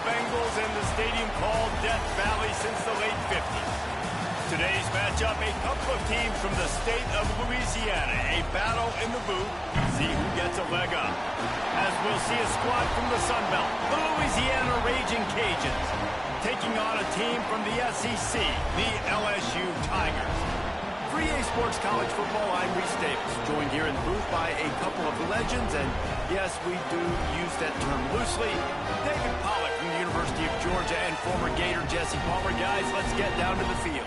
Bengals and the stadium called Death Valley since the late 50s. Today's matchup, a couple of teams from the state of Louisiana. A battle in the booth. See who gets a leg up. As we'll see a squad from the Sun Belt, the Louisiana Raging Cajuns, taking on a team from the SEC, the LSU Tigers. For EA Sports College Football, I'm Reese Davis, joined here in the booth by a couple of legends, and yes, we do use that term loosely. David Pollack from the University of Georgia and former Gator Jesse Palmer. Guys, let's get down to the field.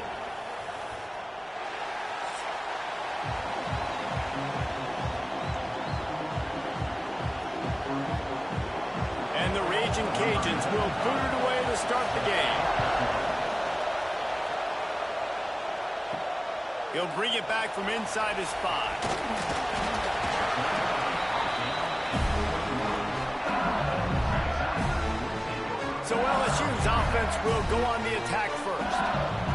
And the Raging Cajuns will boot it away to start the game. He'll bring it back from inside his 5. So LSU's offense will go on the attack first.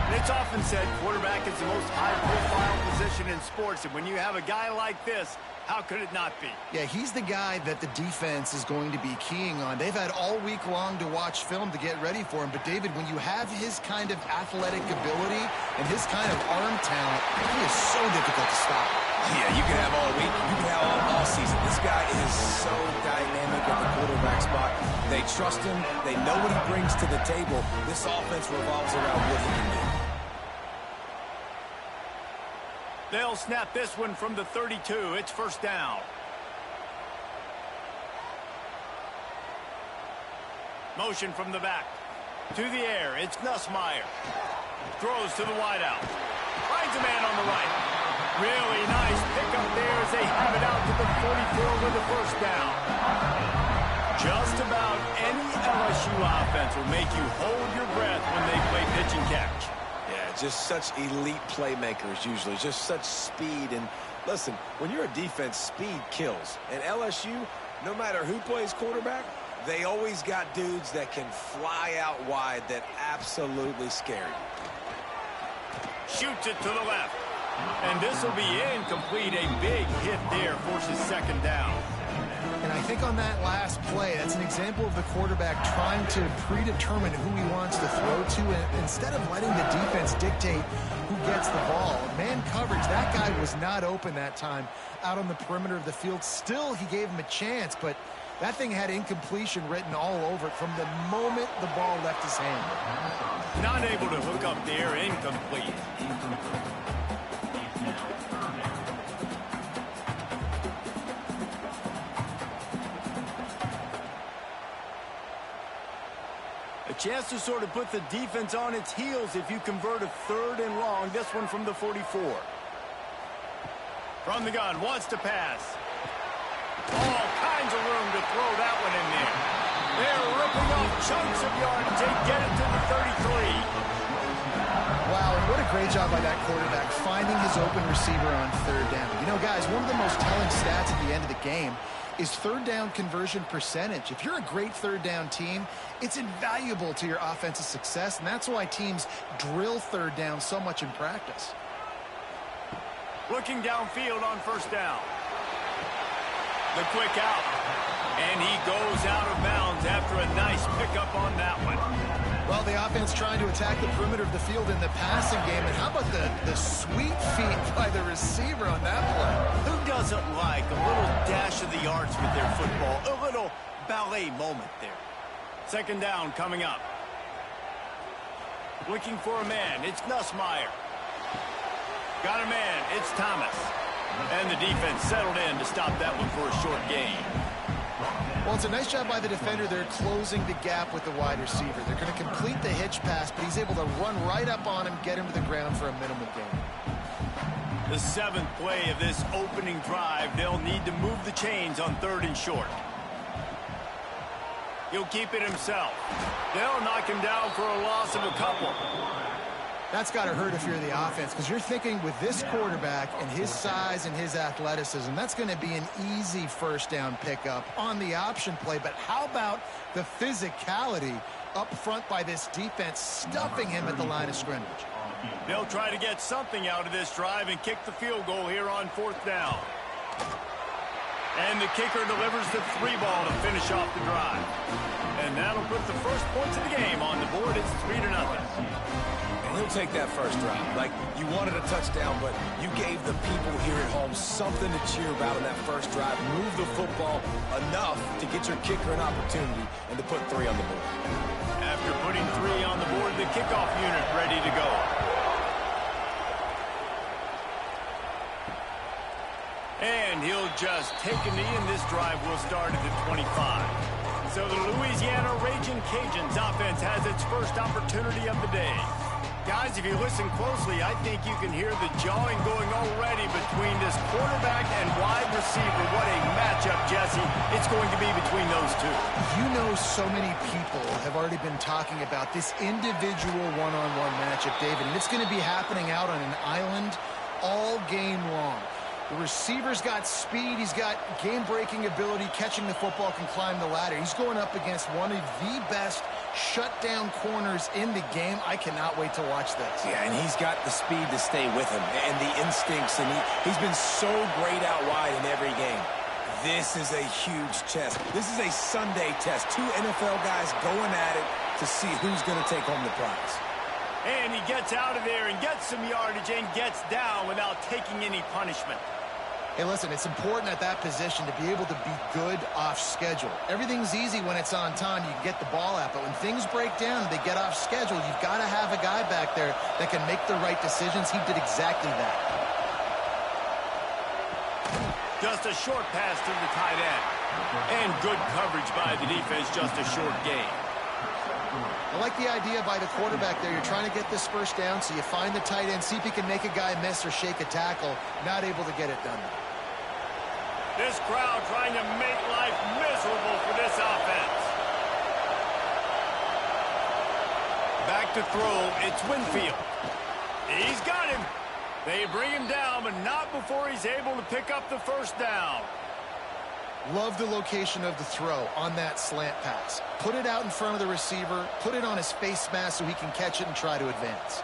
And it's often said quarterback is the most high-profile position in sports, and when you have a guy like this, how could it not be? Yeah, he's the guy that the defense is going to be keying on. They've had all week long to watch film to get ready for him. But, David, when you have his kind of athletic ability and his kind of arm talent, he is so difficult to stop. Yeah, you can have all week. You can have all season. This guy is so dynamic at the quarterback spot. They trust him. They know what he brings to the table. This offense revolves around what he can do. They'll snap this one from the 32. It's first down. Motion from the back. To the air. It's Nussmeier. Throws to the wideout. Finds a man on the right. Really nice pickup there as they have it out to the 44 with the first down. Just about any LSU offense will make you hold your breath when they play pitch and catch. Just such elite playmakers usually, just such speed. And listen, when you're a defense, speed kills. And LSU, no matter who plays quarterback, they always got dudes that can fly out wide that absolutely scare you. Shoots it to the left. And this will be incomplete. A big hit there forces second down. And I think on that last play, that's an example of the quarterback trying to predetermine who he wants to throw to, and instead of letting the defense dictate who gets the ball. Man coverage, that guy was not open that time out on the perimeter of the field. Still, he gave him a chance, but that thing had incompletion written all over it from the moment the ball left his hand. Not able to hook up there, incomplete. Chance to sort of put the defense on its heels if you convert a 3rd and long. This one from the 44. From the gun, wants to pass. All kinds of room to throw that one in there. They're ripping off chunks of yards to get it to the 33. Wow, what a great job by that quarterback finding his open receiver on 3rd down. You know, guys, one of the most telling stats at the end of the game is 3rd down conversion percentage. If you're a great 3rd down team, it's invaluable to your offensive success, and that's why teams drill 3rd down so much in practice. Looking downfield on first down. The quick out. And he goes out of bounds after a nice pickup on that one. Well, the offense trying to attack the perimeter of the field in the passing game. And how about the sweet feet by the receiver on that play? Who doesn't like a little dash of the yards with their football? A little ballet moment there. Second down coming up. Looking for a man. It's Nussmeier. Got a man. It's Thomas. And the defense settled in to stop that one for a short gain. Well, it's a nice job by the defender. They're closing the gap with the wide receiver. They're going to complete the hitch pass, but he's able to run right up on him, get him to the ground for a minimum gain. The 7th play of this opening drive, they'll need to move the chains on 3rd and short. He'll keep it himself. They'll knock him down for a loss of a couple. That's got to hurt if you're the offense, because you're thinking with this quarterback and his size and his athleticism, that's going to be an easy first down pickup on the option play. But how about the physicality up front by this defense, stuffing him at the line of scrimmage? They'll try to get something out of this drive and kick the field goal here on 4th down. And the kicker delivers the 3-ball to finish off the drive. And that'll put the first points of the game on the board. It's 3-0. And he'll take that first drive. Like, you wanted a touchdown, but you gave the people here at home something to cheer about in that first drive. Move the football enough to get your kicker an opportunity and to put 3 on the board. After putting 3 on the board, the kickoff unit ready to go. And he'll just take a knee, and this drive will start at the 25. So the Louisiana Raging Cajuns offense has its first opportunity of the day. Guys, if you listen closely, I think you can hear the jawing going already between this quarterback and wide receiver. What a matchup, Jesse, it's going to be between those two. You know, so many people have already been talking about this individual one-on-one matchup, David, and it's going to be happening out on an island all game long. The receiver's got speed. He's got game-breaking ability. Catching the football, can climb the ladder. He's going up against one of the best shutdown corners in the game. I cannot wait to watch this. Yeah, and he's got the speed to stay with him and the instincts, and he's been so great out wide in every game. This is a huge test. This is a Sunday test. 2 NFL guys going at it to see who's going to take home the prize. And he gets out of there and gets some yardage and gets down without taking any punishment. Hey, listen, it's important at that position to be able to be good off schedule. Everything's easy when it's on time. You can get the ball out, but when things break down and they get off schedule, you've got to have a guy back there that can make the right decisions. He did exactly that. Just a short pass to the tight end. And good coverage by the defense, just a short gain. I like the idea by the quarterback there. You're trying to get this first down, so you find the tight end, see if he can make a guy miss or shake a tackle. Not able to get it done. This crowd trying to make life miserable for this offense. Back to throw, it's Winfield. He's got him. They bring him down, but not before he's able to pick up the first down. Love the location of the throw on that slant pass. Put it out in front of the receiver, put it on his face mask so he can catch it and try to advance.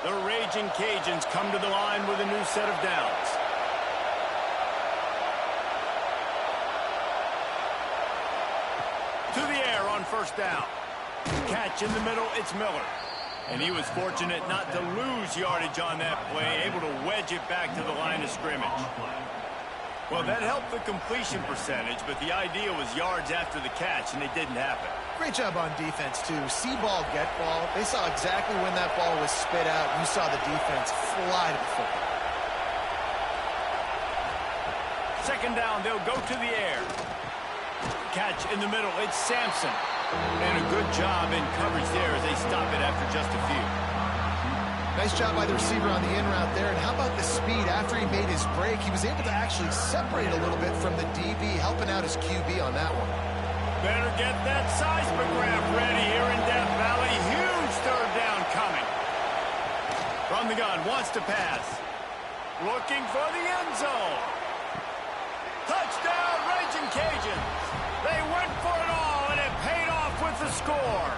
The Raging Cajuns come to the line with a new set of downs. To the air on first down. Catch in the middle, it's Miller. And he was fortunate not to lose yardage on that play, able to wedge it back to the line of scrimmage. Well, that helped the completion percentage, but the idea was yards after the catch, and it didn't happen. Great job on defense, too. See ball, get ball. They saw exactly when that ball was spit out. You saw the defense fly to the football. Second down, they'll go to the air. Catch in the middle, it's Sampson. And a good job in coverage there as they stop it after just a few. Nice job by the receiver on the in route there. And how about the speed after he made his break? He was able to actually separate a little bit from the DB, helping out his QB on that one. Better get that seismograph ready here in Death Valley. Huge third down coming. From the gun, wants to pass. Looking for the end zone. Touchdown, Raging Cajuns. They went for it all, and it paid off with the score.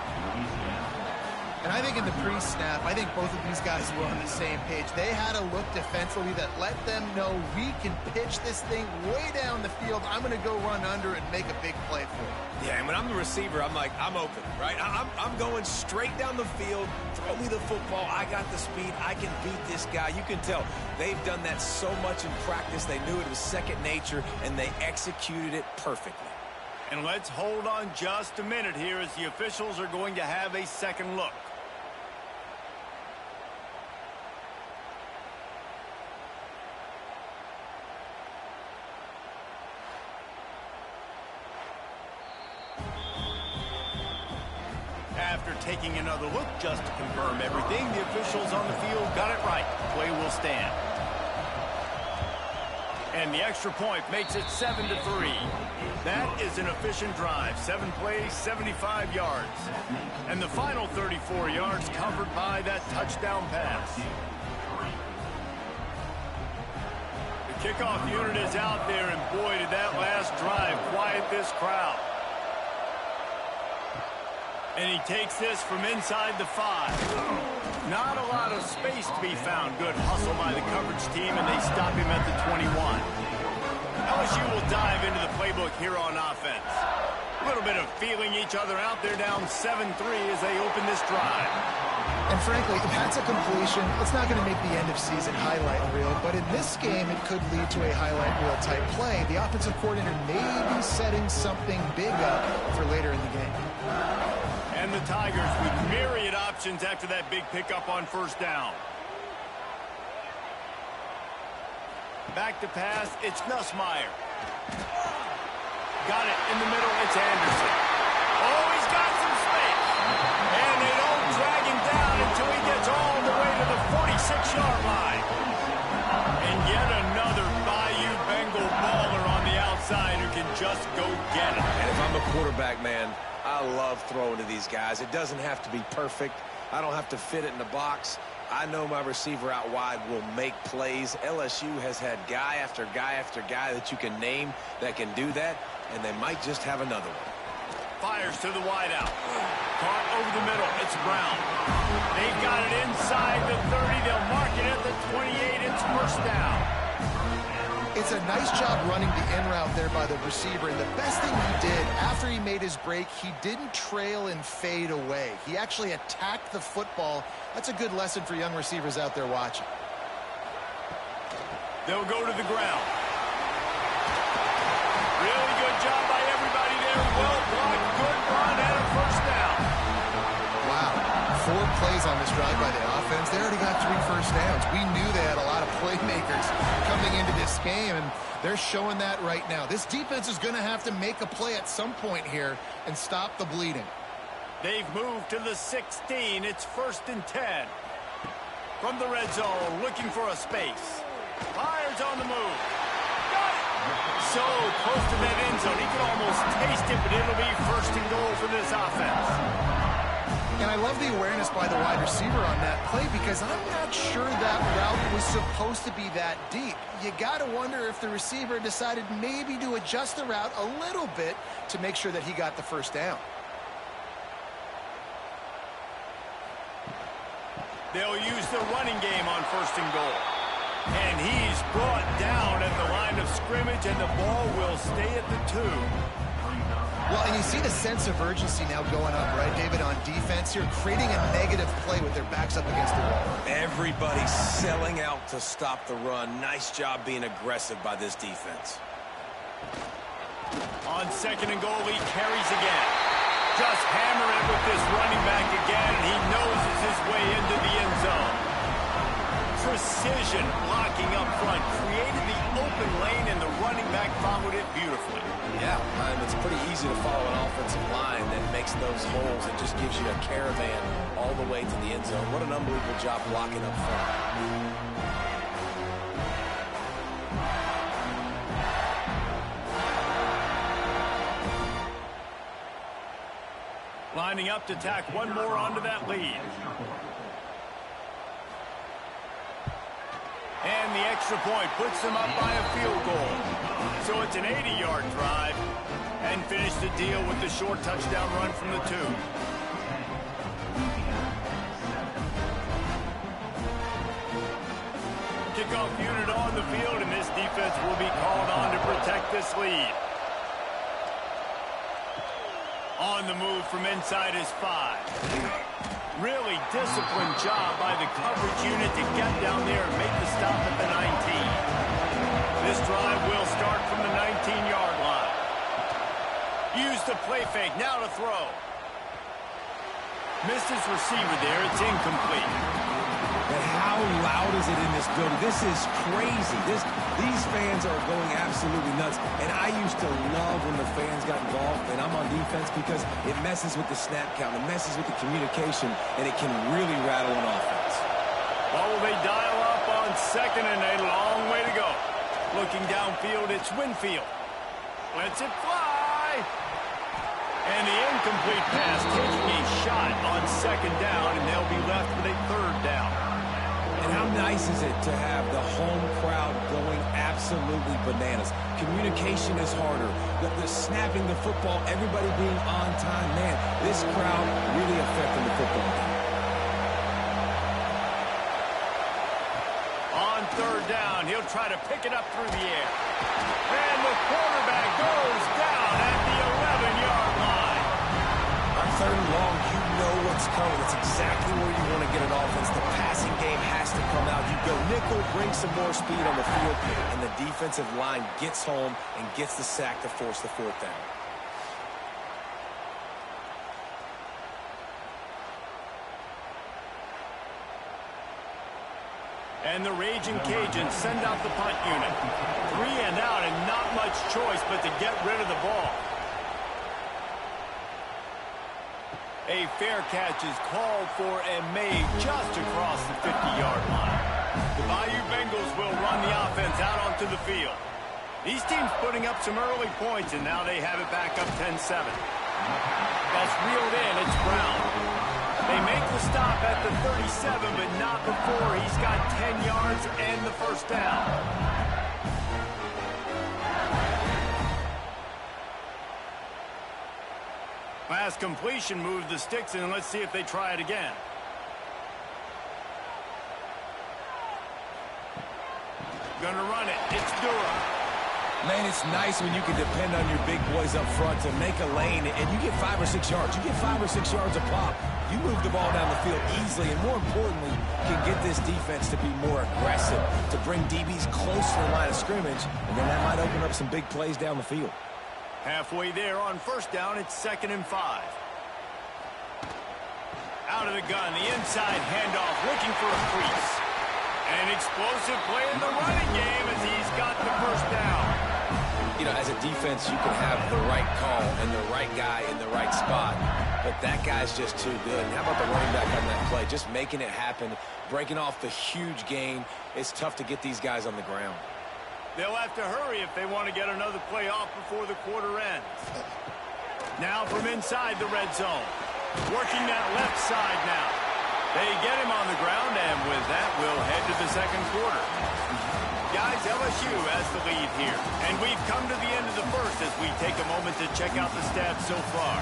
And I think in the pre-snap, I think both of these guys were on the same page. They had a look defensively that let them know we can pitch this thing way down the field. I'm going to go run under and make a big play for it. Yeah, and when I'm the receiver, I'm like, I'm open, right? I'm going straight down the field. Throw me the football. I got the speed. I can beat this guy. You can tell they've done that so much in practice. They knew it was second nature, and they executed it perfectly. And let's hold on just a minute here as the officials are going to have a second look. After taking another look just to confirm everything, the officials on the field got it right. Play will stand. And the extra point makes it 7-3. That is an efficient drive. 7 plays, 75 yards. And the final 34 yards covered by that touchdown pass. The kickoff unit is out there, and boy, did that last drive quiet this crowd. And he takes this from inside the 5. Not a lot of space to be found. Good hustle by the coverage team, and they stop him at the 21. LSU will dive into the playbook here on offense. A little bit of feeling each other out there, down 7-3 as they open this drive. And frankly, if that's a completion, it's not going to make the end-of-season highlight reel, but in this game, it could lead to a highlight reel type play. The offensive coordinator may be setting something big up for later in the game. And the Tigers with myriad options after that big pickup on first down. Back to pass, it's Nussmeier. Got it in the middle, it's Anderson. Oh, he's got some space. And they don't drag him down until he gets all the way to the 46-yard line. And yet another Bayou Bengal baller on the outside who can just go get it. And if I'm a quarterback, man, I love throwing to these guys. It doesn't have to be perfect. I don't have to fit it in the box. I know my receiver out wide will make plays. LSU has had guy after guy after guy that you can name that can do that, and they might just have another one. Fires to the wideout. Caught over the middle. It's Brown. They've got it inside the 30. They'll mark it at the 28. It's first down. It's a nice job running the in route there by the receiver, and the best thing he did after he made his break, he didn't trail and fade away. He actually attacked the football. That's a good lesson for young receivers out there watching. They'll go to the ground. Really good job by everybody there. Well blocked, good run, and a first down. Wow. 4 plays on this drive by the offense. They already got 3 first downs. We knew they had a lot of playmakers coming into this game, and they're showing that right now. This defense is going to have to make a play at some point here and stop the bleeding. They've moved to the 16. It's 1st and 10. From the red zone, looking for a space. Fires on the move. Got it! So close to that end zone. He could almost taste it, but it'll be 1st and goal for this offense. And I love the awareness by the wide receiver on that play because I'm not sure that route was supposed to be that deep. You got to wonder if the receiver decided maybe to adjust the route a little bit to make sure that he got the first down. They'll use the running game on 1st and goal. And he's brought down at the line of scrimmage, and the ball will stay at the 2. Well, and you see the sense of urgency now going up, right, David, on defense here, creating a negative play with their backs up against the wall. Everybody's selling out to stop the run. Nice job being aggressive by this defense. On 2nd and goal, he carries again. Just hammer it with this running back again, and he noses his way into the end zone. Precision blocking up front, created the open lane, and the running back followed it beautifully. Yeah, it's pretty easy to follow an offensive line that makes those holes and just gives you a caravan all the way to the end zone. What an unbelievable job blocking up front. Lining up to tack one more onto that lead. And the extra point puts them up by a field goal. So it's an 80-yard drive. And finish the deal with the short touchdown run from the 2. Kickoff unit on the field, and this defense will be called on to protect this lead. On the move from inside his 5. Really disciplined job by the coverage unit to get down there and make the stop at the 19. This drive will start from the 19-yard line. Use the play fake, now to throw. Missed his receiver there, it's incomplete. But how loud is it in this building? This is crazy. These fans are going absolutely nuts. And I used to love when the fans got involved, and I'm on defense, because it messes with the snap count, it messes with the communication, and it can really rattle an offense. Well, will they dial up on 2nd and a long way to go? Looking downfield, it's Winfield. Lets it fly. And the incomplete pass taking a shot on 2nd down, and they'll be left with a 3rd down. And how nice is it to have the home crowd going absolutely bananas? Communication is harder. The snapping the football, everybody being on time. Man, this crowd really affecting the football game. On 3rd down, he'll They'll try to pick it up through the air. And the quarterback goes down at the 11-yard line. On 3rd and long, you know what's coming. It's exactly where you want to get an offense. The passing game has to come out. You go nickel, bring some more speed on the field, and the defensive line gets home and gets the sack to force the 4th down. And the Raging Cajuns send out the punt unit. 3 and out and not much choice but to get rid of the ball. A fair catch is called for and made just across the 50-yard line. The Bayou Bengals will run the offense out onto the field. These teams putting up some early points, and now they have it back up 10-7. That's reeled in. It's Brown. They make the stop at the 37, but not before he's got 10 yards and the 1st down. Pass completion moved the sticks in. Let's see if they try it again. Gonna run it. It's Durham. Man, it's nice when you can depend on your big boys up front to make a lane, and you get 5 or 6 yards. You get 5 or 6 yards a pop. You move the ball down the field easily, and more importantly, can get this defense to be more aggressive, to bring DBs close to the line of scrimmage, and then that might open up some big plays down the field. Halfway there on 1st down, it's 2nd and 5. Out of the gun, the inside handoff, looking for a crease. An explosive play in the running game as he's got the 1st down. You know, as a defense, you can have the right call and the right guy in the right spot, but that guy's just too good. And how about the running back on that play? Just making it happen, breaking off the huge gain. It's tough to get these guys on the ground. They'll have to hurry if they want to get another play off before the quarter ends. Now from inside the red zone. Working that left side now. They get him on the ground, and with that, we'll head to the 2nd quarter. Guys, LSU has the lead here. And we've come to the end of the 1st as we take a moment to check out the stats so far.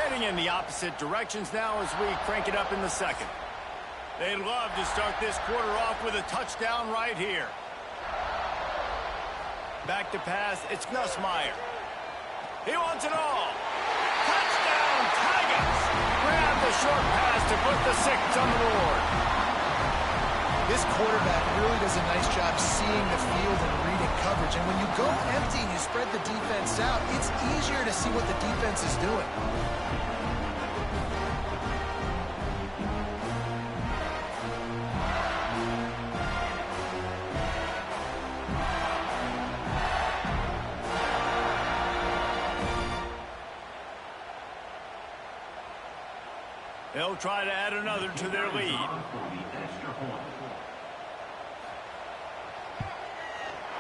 Heading in the opposite directions now as we crank it up in the 2nd. They'd love to start this quarter off with a touchdown right here. Back to pass, it's Nussmeier. He wants it all. Touchdown, Tigers! Grab the short pass to put the 6 on the board. This quarterback really does a nice job seeing the field and reading coverage. And when you go empty and you spread the defense out, it's easier to see what the defense is doing. They'll try to add another to their lead.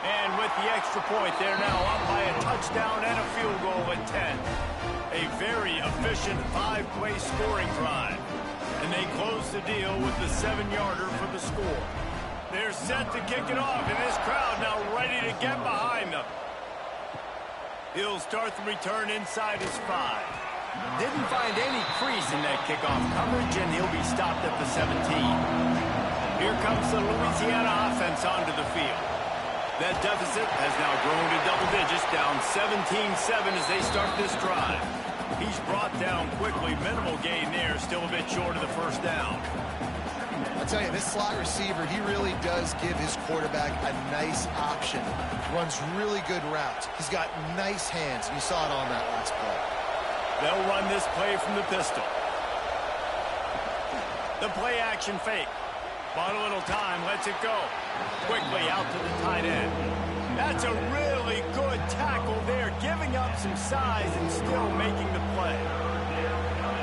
And with the extra point, they're now up by a touchdown and a field goal at 10. A very efficient 5-play scoring drive. And they close the deal with the 7-yarder for the score. They're set to kick it off, and this crowd now ready to get behind them. He'll start the return inside his 5. Didn't find any crease in that kickoff coverage, and he'll be stopped at the 17. Here comes the Louisiana offense onto the field. That deficit has now grown to double digits, down 17-7 as they start this drive. He's brought down quickly. Minimal gain there, still a bit short of the 1st down. I'll tell you, this slot receiver, he really does give his quarterback a nice option. Runs really good routes. He's got nice hands. You saw it on that last play. They'll run this play from the pistol. The play action fake. Bought a little time, lets it go. Quickly out to the tight end. That's a really good tackle there, giving up some size and still making the play.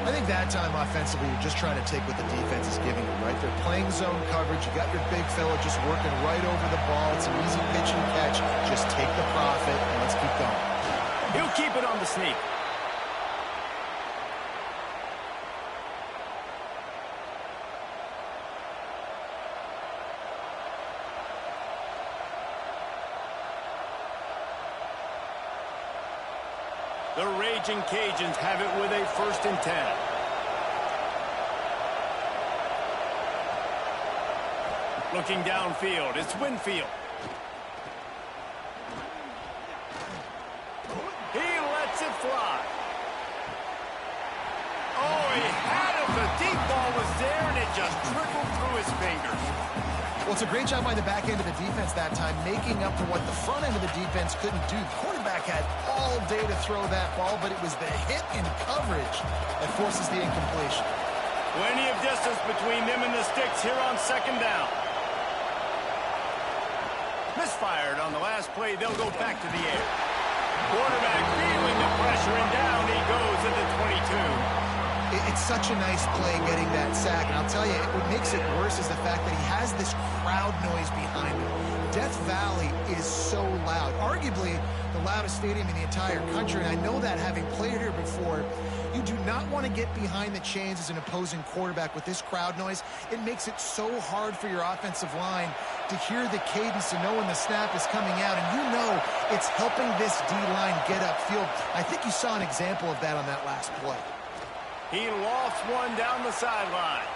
I think that time offensively, you're just trying to take what the defense is giving you, right? They're playing zone coverage. You got your big fella just working right over the ball. It's an easy pitch and catch. Just take the profit and let's keep going. He'll keep it on the sneak. The Raging Cajuns have it with a 1st and 10. Looking downfield, it's Winfield. He lets it fly. Oh, he had it. The deep ball was there, and it just trickled through his fingers. Well, it's a great job by the back end of the defense that time, making up for what the front end of the defense couldn't do. The quarterback had all day to throw that ball, but it was the hit in coverage that forces the incompletion. Plenty of distance between them and the sticks here on second down. Misfired on the last play. They'll go back to the air. Quarterback feeling the pressure, and down he goes at the 22. It's such a nice play getting that sack. And I'll tell you, what makes it worse is the fact that he has this crowd noise behind him. Death Valley is so loud. Arguably the loudest stadium in the entire country. And I know that having played here before. You do not want to get behind the chains as an opposing quarterback with this crowd noise. It makes it so hard for your offensive line to hear the cadence and know when the snap is coming out. And you know it's helping this D-line get upfield. I think you saw an example of that on that last play. He lost one down the sideline.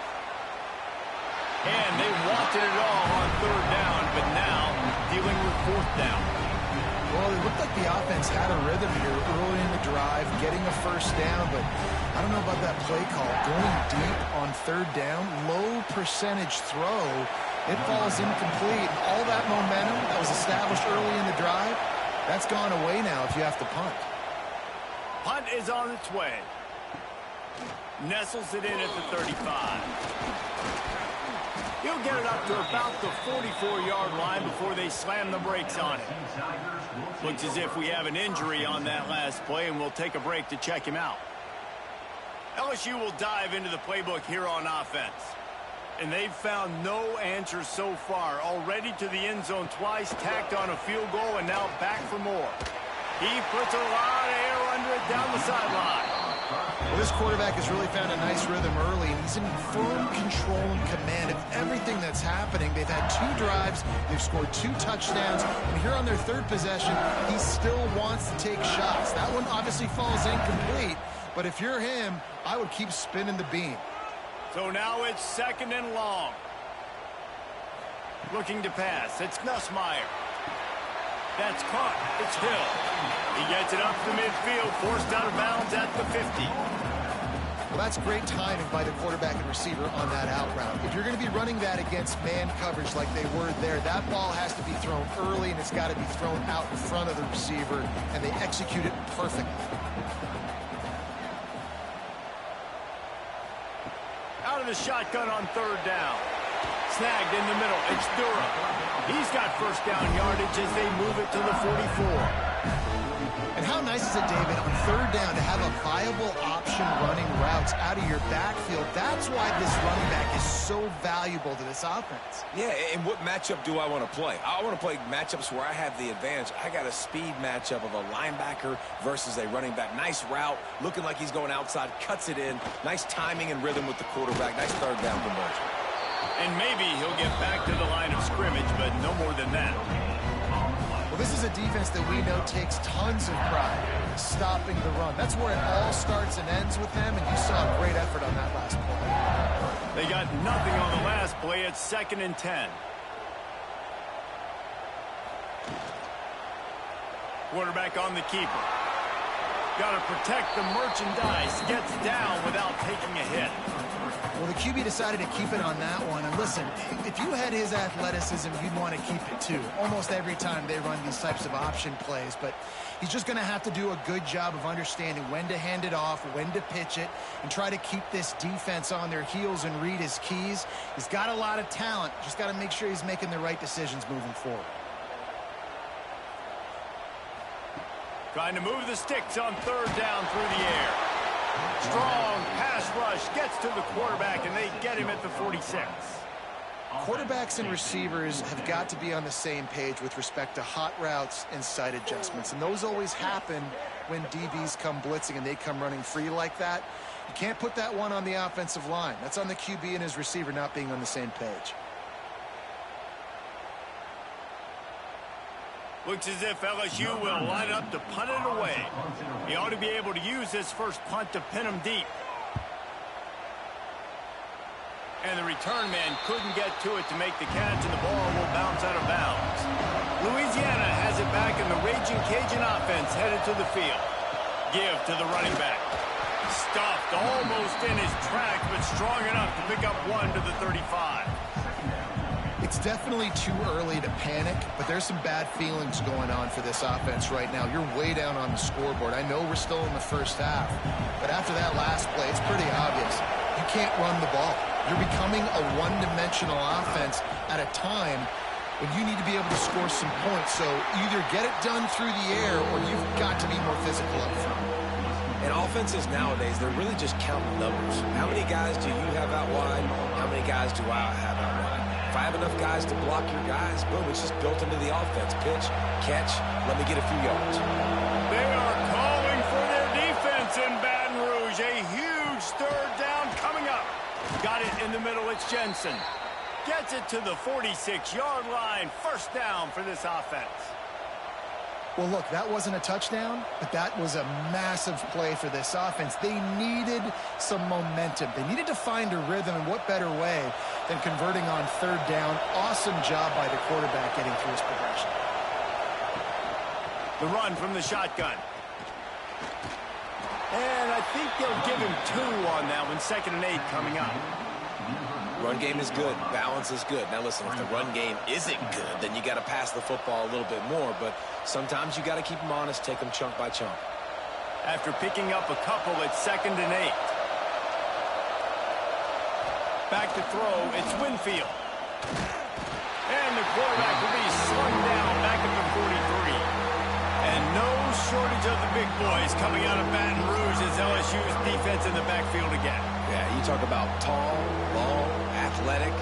And they wanted it all on third down, but now dealing with fourth down. Well, it looked like the offense had a rhythm here early in the drive, getting a first down, but I don't know about that play call. Going deep on third down, low percentage throw, it falls incomplete. All that momentum that was established early in the drive, that's gone away now if you have to punt. Punt is on its way. Nestles it in at the 35. He'll get it up to about the 44-yard line before they slam the brakes on it. Looks as if we have an injury on that last play, and we'll take a break to check him out. LSU will dive into the playbook here on offense. And they've found no answers so far. Already to the end zone twice, tacked on a field goal, and now back for more. He puts a lot of air under it down the sideline. Well, this quarterback has really found a nice rhythm early, and he's in firm control and command of everything that's happening. They've had 2 drives, they've scored 2 touchdowns, and here on their third possession, he still wants to take shots. That one obviously falls incomplete, but if you're him, I would keep spinning the beam. So now it's second and long. Looking to pass, it's Nussmeier. That's caught. It's Hill. He gets it up to midfield, forced out of bounds at the 50. Well, that's great timing by the quarterback and receiver on that out route. If you're going to be running that against man coverage like they were there, that ball has to be thrown early, and it's got to be thrown out in front of the receiver, and they execute it perfectly. Out of the shotgun on third down. Snagged in the middle. It's Durham. He's got first down yardage as they move it to the 44. And how nice is it, David, on third down to have a viable option running routes out of your backfield? That's why this running back is so valuable to this offense. Yeah, and what matchup do I want to play? I want to play matchups where I have the advantage. I got a speed matchup of a linebacker versus a running back. Nice route, looking like he's going outside, cuts it in. Nice timing and rhythm with the quarterback. Nice third down conversion. And maybe he'll get back to the line of scrimmage, but no more than that. Well, this is a defense that we know takes tons of pride in stopping the run. That's where it all starts and ends with them, and you saw a great effort on that last play. They got nothing on the last play. It's 2nd and 10. Quarterback on the keeper. Got to protect the merchandise. Gets down without taking a hit. Well, the QB decided to keep it on that one. And listen, if you had his athleticism, you'd want to keep it too. Almost every time they run these types of option plays. But he's just going to have to do a good job of understanding when to hand it off, when to pitch it, and try to keep this defense on their heels and read his keys. He's got a lot of talent. Just got to make sure he's making the right decisions moving forward. Trying to move the sticks on third down through the air. Strong pass rush gets to the quarterback, and they get him at the 46. Quarterbacks and receivers have got to be on the same page with respect to hot routes and sight adjustments, and those always happen when DBs come blitzing and they come running free like that. You can't put that one on the offensive line. That's on the QB and his receiver not being on the same page. Looks as if LSU will line up to punt it away. He ought to be able to use this first punt to pin him deep. And the return man couldn't get to it to make the catch, and the ball will bounce out of bounds. Louisiana has it back, and the Raging Cajun offense headed to the field. Give to the running back. Stuffed almost in his track, but strong enough to pick up 1 to the 35. It's definitely too early to panic, but there's some bad feelings going on for this offense right now. You're way down on the scoreboard. I know we're still in the first half, but after that last play, it's pretty obvious. You can't run the ball. You're becoming a one-dimensional offense at a time when you need to be able to score some points. So either get it done through the air or you've got to be more physical up front. And offenses nowadays, they're really just counting numbers. How many guys do you have out wide? How many guys do I have out wide? If I have enough guys to block your guys, boom, it's just built into the offense. Pitch, catch, let me get a few yards. They are calling for their defense in Baton Rouge. A huge third down coming up. Got it in the middle. It's Jensen. Gets it to the 46-yard line. First down for this offense. Well, look, that wasn't a touchdown, but that was a massive play for this offense. They needed some momentum. They needed to find a rhythm, and what better way than converting on third down. Awesome job by the quarterback getting through his progression. The run from the shotgun. And I think they'll give him 2 on that one. 2nd and 8 coming up. Run game is good. Balance is good. Now, listen, if the run game isn't good, then you got to pass the football a little bit more. But sometimes you got to keep them honest, take them chunk by chunk. After picking up a couple, it's 2nd and 8. Back to throw, it's Winfield. And the quarterback will be slung down back at the 43. And no shortage of the big boys coming out of Baton Rouge as LSU's defense in the backfield again. Yeah, you talk about tall, long, athletic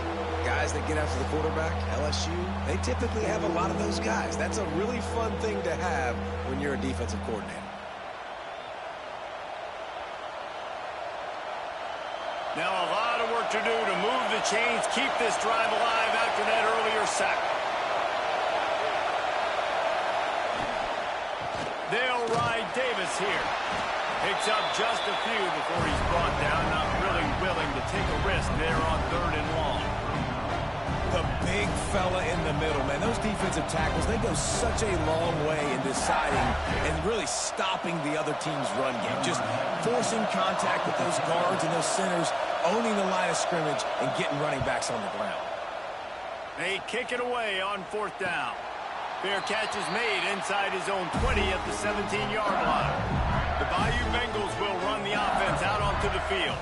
guys that get after the quarterback. LSU, they typically have a lot of those guys. That's a really fun thing to have when you're a defensive coordinator. Now a lot of work to do to move the chains, keep this drive alive after that earlier sack. They'll ride Davis here. Picks up just a few before he's brought down. Not really willing to take a risk there on 3rd and long. The big fella in the middle, man. Those defensive tackles, they go such a long way in deciding and really stopping the other team's run game. Just forcing contact with those guards and those centers, owning the line of scrimmage, and getting running backs on the ground. They kick it away on 4th down. Fair catch is made inside his own 20 at the 17-yard line. The Bayou Bengals will run the offense out onto the field.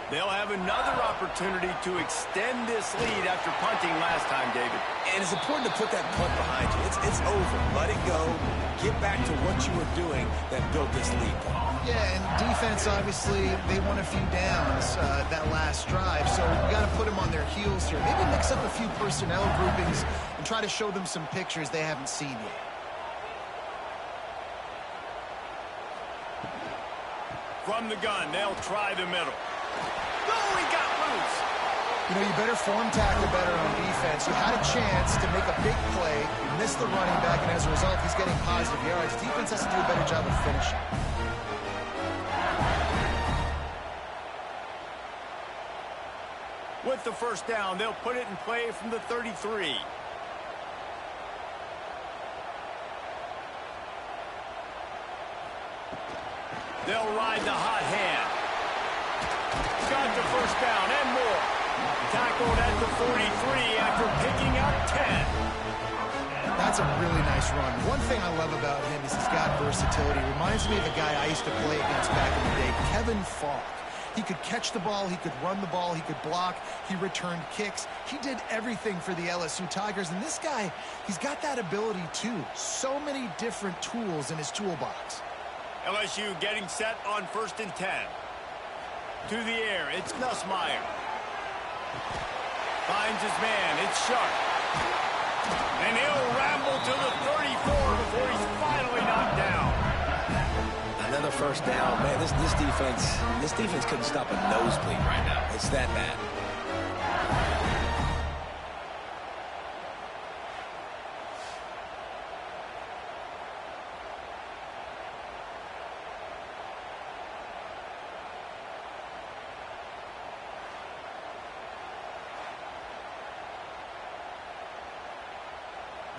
They'll have another opportunity to extend this lead after punting last time, David. And it's important to put that punt behind you. It's over. Let it go. Get back to what you were doing that built this lead. Yeah, and defense, obviously, they won a few downs that last drive, so you got to put them on their heels here. Maybe mix up a few personnel groupings and try to show them some pictures they haven't seen yet. From the gun, they'll try the middle. Oh, he got loose. You know, you better form tackle better on defense. You had a chance to make a big play. You missed the running back, and as a result, he's getting positive yards. Defense has to do a better job of finishing. With the first down, they'll put it in play from the 33. They'll ride the hot hand. Got the first down and more. Tackled at the 43 after picking up 10. That's a really nice run. One thing I love about him is he's got versatility. Reminds me of a guy I used to play against back in the day, Kevin Falk. He could catch the ball, he could run the ball, he could block, he returned kicks. He did everything for the LSU Tigers, and this guy, he's got that ability too. So many different tools in his toolbox. LSU getting set on 1st and 10. To the air, it's Nussmeier. Finds his man, it's Sharp. And he'll ramble to the 34 before he's finally knocked down. Another first down. Man, this defense couldn't stop a nosebleed right now. It's that bad.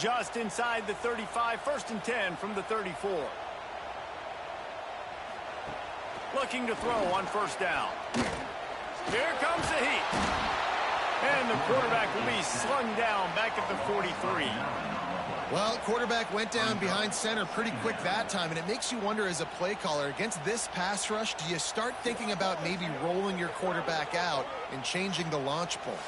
Just inside the 35, 1st and 10 from the 34. Looking to throw on 1st down. Here comes the heat. And the quarterback will be slung down back at the 43. Well, quarterback went down behind center pretty quick that time, and it makes you wonder as a play caller, against this pass rush, do you start thinking about maybe rolling your quarterback out and changing the launch point?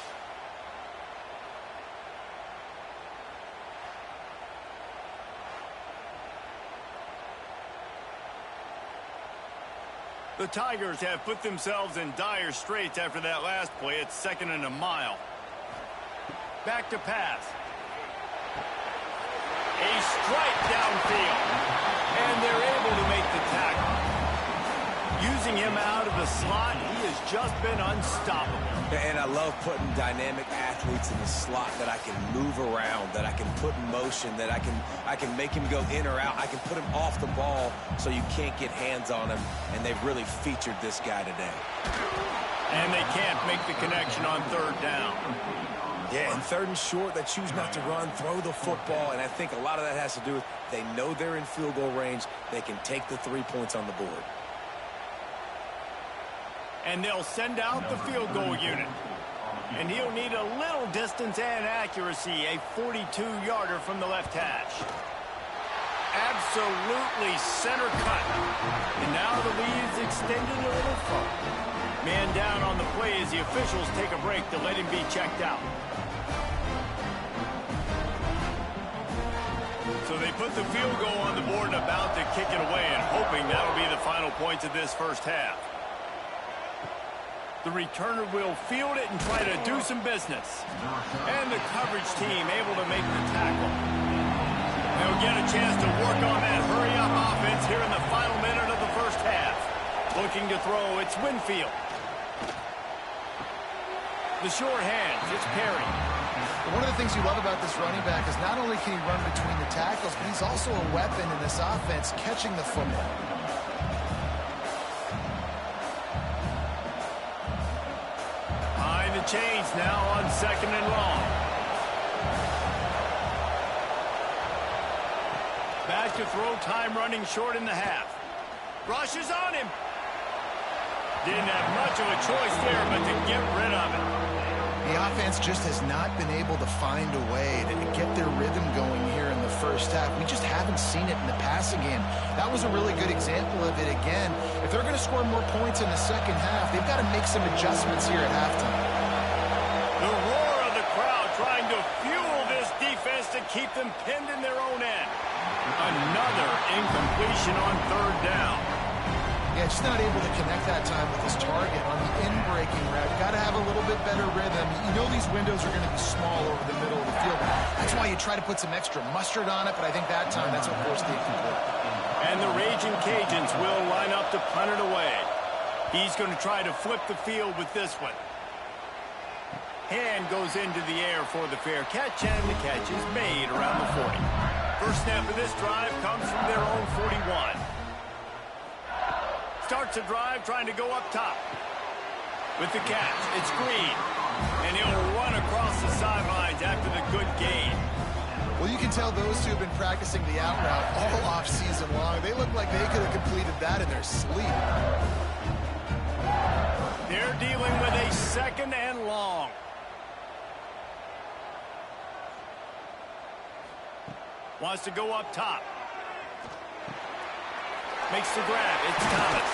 The Tigers have put themselves in dire straits after that last play. It's 2nd and a mile. Back to pass. A strike downfield. And they're able to make the tackle. Using him out of the slot, he has just been unstoppable. And I love putting dynamic athletes in the slot that I can move around, that I can put in motion, that I can make him go in or out. I can put him off the ball so you can't get hands on him, and they've really featured this guy today. And they can't make the connection on 3rd down. Yeah, and 3rd and short, they choose not to run, throw the football, and I think a lot of that has to do with they know they're in field goal range. They can take the 3 points on the board. And they'll send out the field goal unit. And he'll need a little distance and accuracy, a 42-yarder from the left hash. Absolutely center cut. And now the lead's extended a little further. Man down on the play as the officials take a break to let him be checked out. So they put the field goal on the board and about to kick it away, and hoping that'll be the final points of this 1st half. The returner will field it and try to do some business. And the coverage team able to make the tackle. They'll get a chance to work on that hurry-up offense here in the final minute of the 1st half. Looking to throw, it's Winfield. The short hands, it's Perry. One of the things you love about this running back is not only can he run between the tackles, but he's also a weapon in this offense catching the football. The chains now on 2nd and long. Back to throw, time running short in the half. Rushes on him. Didn't have much of a choice there but to get rid of it. The offense just has not been able to find a way to get their rhythm going here in the 1st half. We just haven't seen it in the passing game. That was a really good example of it again. If they're going to score more points in the 2nd half, they've got to make some adjustments here at halftime. The roar of the crowd trying to fuel this defense to keep them pinned in their own end. Another incompletion on 3rd down. Yeah, just not able to connect that time with his target on the in-breaking route. Got to have a little bit better rhythm. You know these windows are going to be small over the middle of the field. That's why you try to put some extra mustard on it, but I think that time that's what forced the incomplete. And the Raging Cajuns will line up to punt it away. He's going to try to flip the field with this one. Hand goes into the air for the fair catch, and the catch is made around the 40. First snap of this drive comes from their own 41. Starts a drive trying to go up top. With the catch, it's Green. And he'll run across the sidelines after the good gain. Well, you can tell those two have been practicing the out route all off-season long. They look like they could have completed that in their sleep. They're dealing with a 2nd and long. Wants to go up top. Makes the grab. It's Thomas.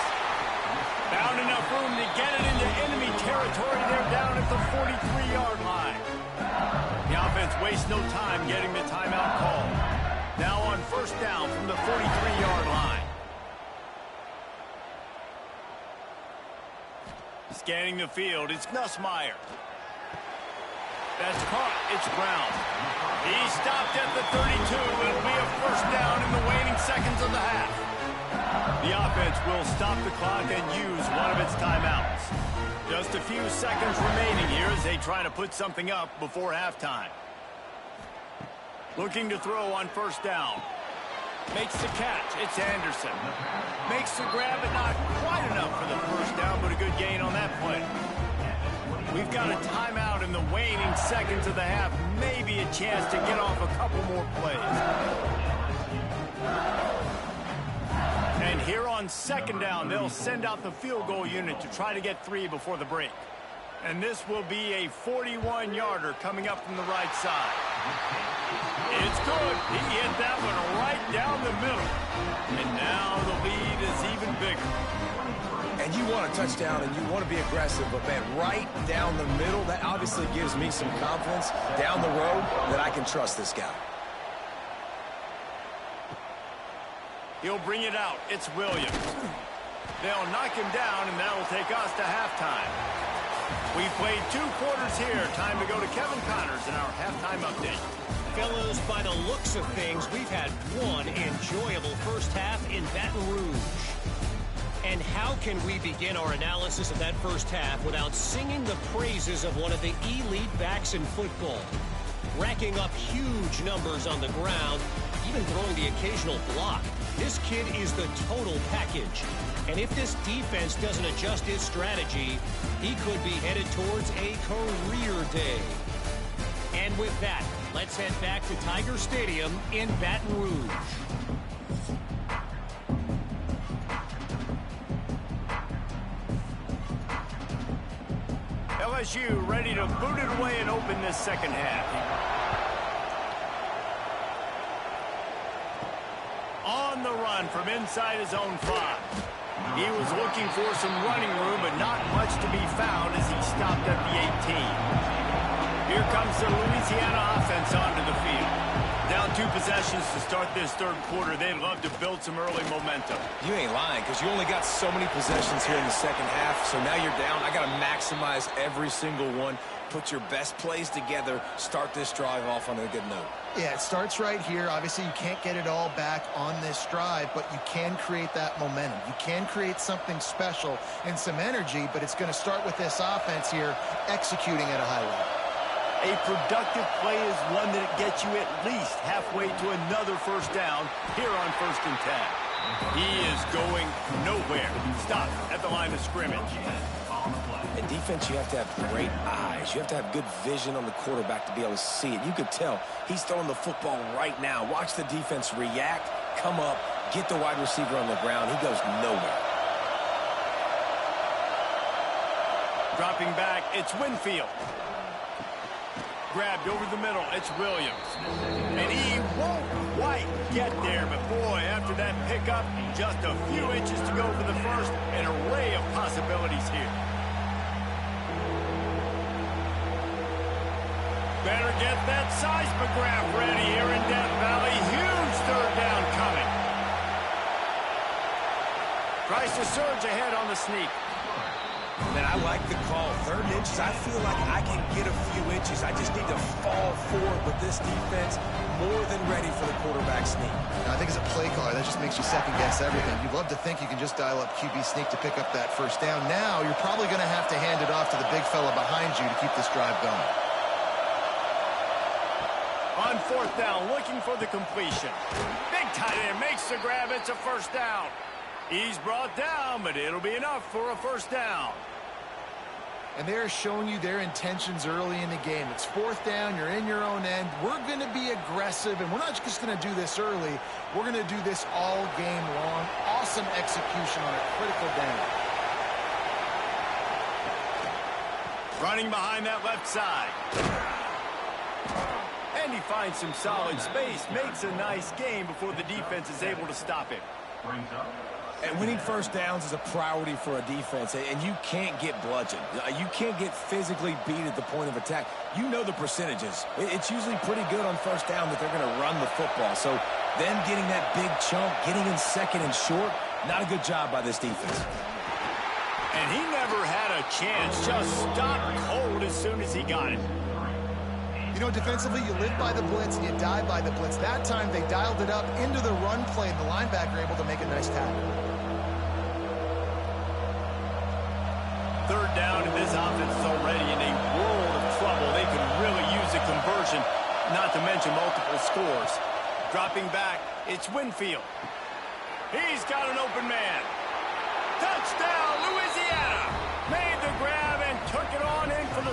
Found enough room to get it into enemy territory. They're down at the 43-yard line. The offense wastes no time getting the timeout called. Now on 1st down from the 43-yard line. Scanning the field, it's Nussmeier. That's caught. It's Brown. He stopped at the 32. It'll be a 1st down in the waning seconds of the half. The offense will stop the clock and use one of its timeouts. Just a few seconds remaining here as they try to put something up before halftime. Looking to throw on 1st down. Makes the catch. It's Anderson. Makes the grab, but not quite enough for the 1st down, but a good gain on that play. We've got a timeout in the waning seconds of the half. Maybe a chance to get off a couple more plays. And here on second down, they'll send out the field goal unit to try to get 3 before the break. And this will be a 41-yarder coming up from the right side. It's good. He hit that one right down the middle. And now the lead is even bigger. And you want a touchdown and you want to be aggressive, but man, right down the middle, that obviously gives me some confidence down the road that I can trust this guy. He'll bring it out. It's Williams. They'll knock him down, and that'll take us to halftime. We played 2 quarters here. Time to go to Kevin Connors in our halftime update. Fellows, by the looks of things, we've had one enjoyable first half in Baton Rouge. And how can we begin our analysis of that first half without singing the praises of one of the elite backs in football? Racking up huge numbers on the ground, even throwing the occasional block. This kid is the total package. And if this defense doesn't adjust his strategy, he could be headed towards a career day. And with that, let's head back to Tiger Stadium in Baton Rouge. LSU ready to boot it away and open this second half. On the run from inside his own 5. He was looking for some running room, but not much to be found as he stopped at the 18. Here comes the Louisiana offense onto the field. Down 2 possessions to start this third quarter. They'd love to build some early momentum. You ain't lying, because you only got so many possessions here in the second half, so now you're down. I got to maximize every single one. Put your best plays together. Start this drive off on a good note. Yeah, it starts right here. Obviously, you can't get it all back on this drive, but you can create that momentum. You can create something special and some energy, but it's going to start with this offense here executing at a high level. A productive play is one that gets you at least halfway to another first down here on 1st and 10. He is going nowhere. Stop at the line of scrimmage. In defense, you have to have great eyes. You have to have good vision on the quarterback to be able to see it. You could tell he's throwing the football right now. Watch the defense react, come up, get the wide receiver on the ground. He goes nowhere. Dropping back, it's Winfield. Grabbed over the middle, it's Williams. And he won't quite get there, but boy, after that pickup, just a few inches to go for the first. An array of possibilities here. Better get that seismograph ready here in Death Valley. Huge third down coming. Tries to surge ahead on the sneak. Man, I like the call. 3rd and inches, I feel like I can get a few inches. I just need to fall forward with this defense more than ready for the quarterback sneak. Now, I think as a play caller, that just makes you second-guess everything. You'd love to think you can just dial up QB sneak to pick up that first down. Now, you're probably going to have to hand it off to the big fella behind you to keep this drive going. On 4th down, looking for the completion. Big tight end makes the grab. It's a first down. He's brought down, but it'll be enough for a first down. And they're showing you their intentions early in the game. It's 4th down. You're in your own end. We're going to be aggressive, and we're not just going to do this early. We're going to do this all game long. Awesome execution on a critical down. Running behind that left side. And he finds some solid space. Makes a nice game before the defense is able to stop him. And winning first downs is a priority for a defense, and you can't get bludgeoned. You can't get physically beat at the point of attack. You know the percentages. It's usually pretty good on first down that they're going to run the football. So them getting that big chunk, getting in second and short, not a good job by this defense. And he never had a chance. Just stopped cold as soon as he got it. You know, defensively, you live by the blitz and you die by the blitz. That time, they dialed it up into the run play, and the linebacker able to make a nice tackle. 3rd down, and this offense is already in a world of trouble. They could really use a conversion, not to mention multiple scores. Dropping back, it's Winfield. He's got an open man. Touchdown, Louisiana! Made the grab and took it on in for the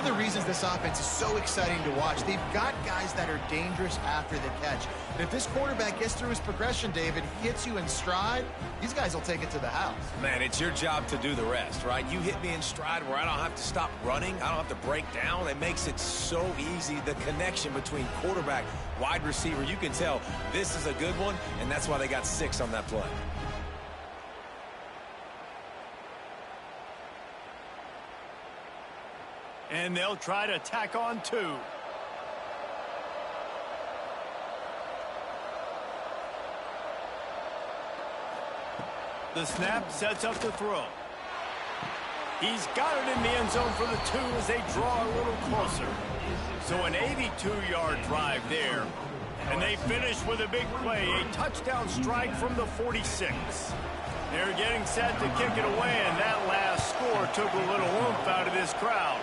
the reasons this offense is so exciting to watch. They've got guys that are dangerous after the catch. And if this quarterback gets through his progression, David, hits you in stride, these guys will take it to the house. Man, it's your job to do the rest, right? You hit me in stride where I don't have to stop running. I don't have to break down. It makes it so easy. The connection between quarterback, wide receiver, you can tell this is a good one, and that's why they got 6 on that play. And they'll try to tack on 2. The snap sets up the throw. He's got it in the end zone for the 2 as they draw a little closer. So an 82-yard drive there. And they finish with a big play, a touchdown strike from the 46. They're getting set to kick it away, and that last score took a little oomph out of this crowd.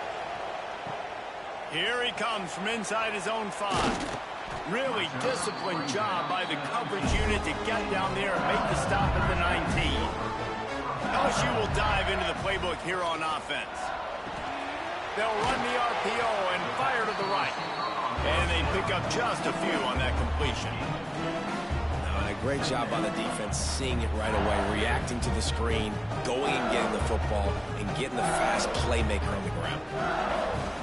Here he comes from inside his own 5. Really disciplined job by the coverage unit to get down there and make the stop at the 19. LSU will dive into the playbook here on offense. They'll run the RPO and fire to the right. And they pick up just a few on that completion. And a great job on the defense, seeing it right away, reacting to the screen, going and getting the football, and getting the fast playmaker on the ground.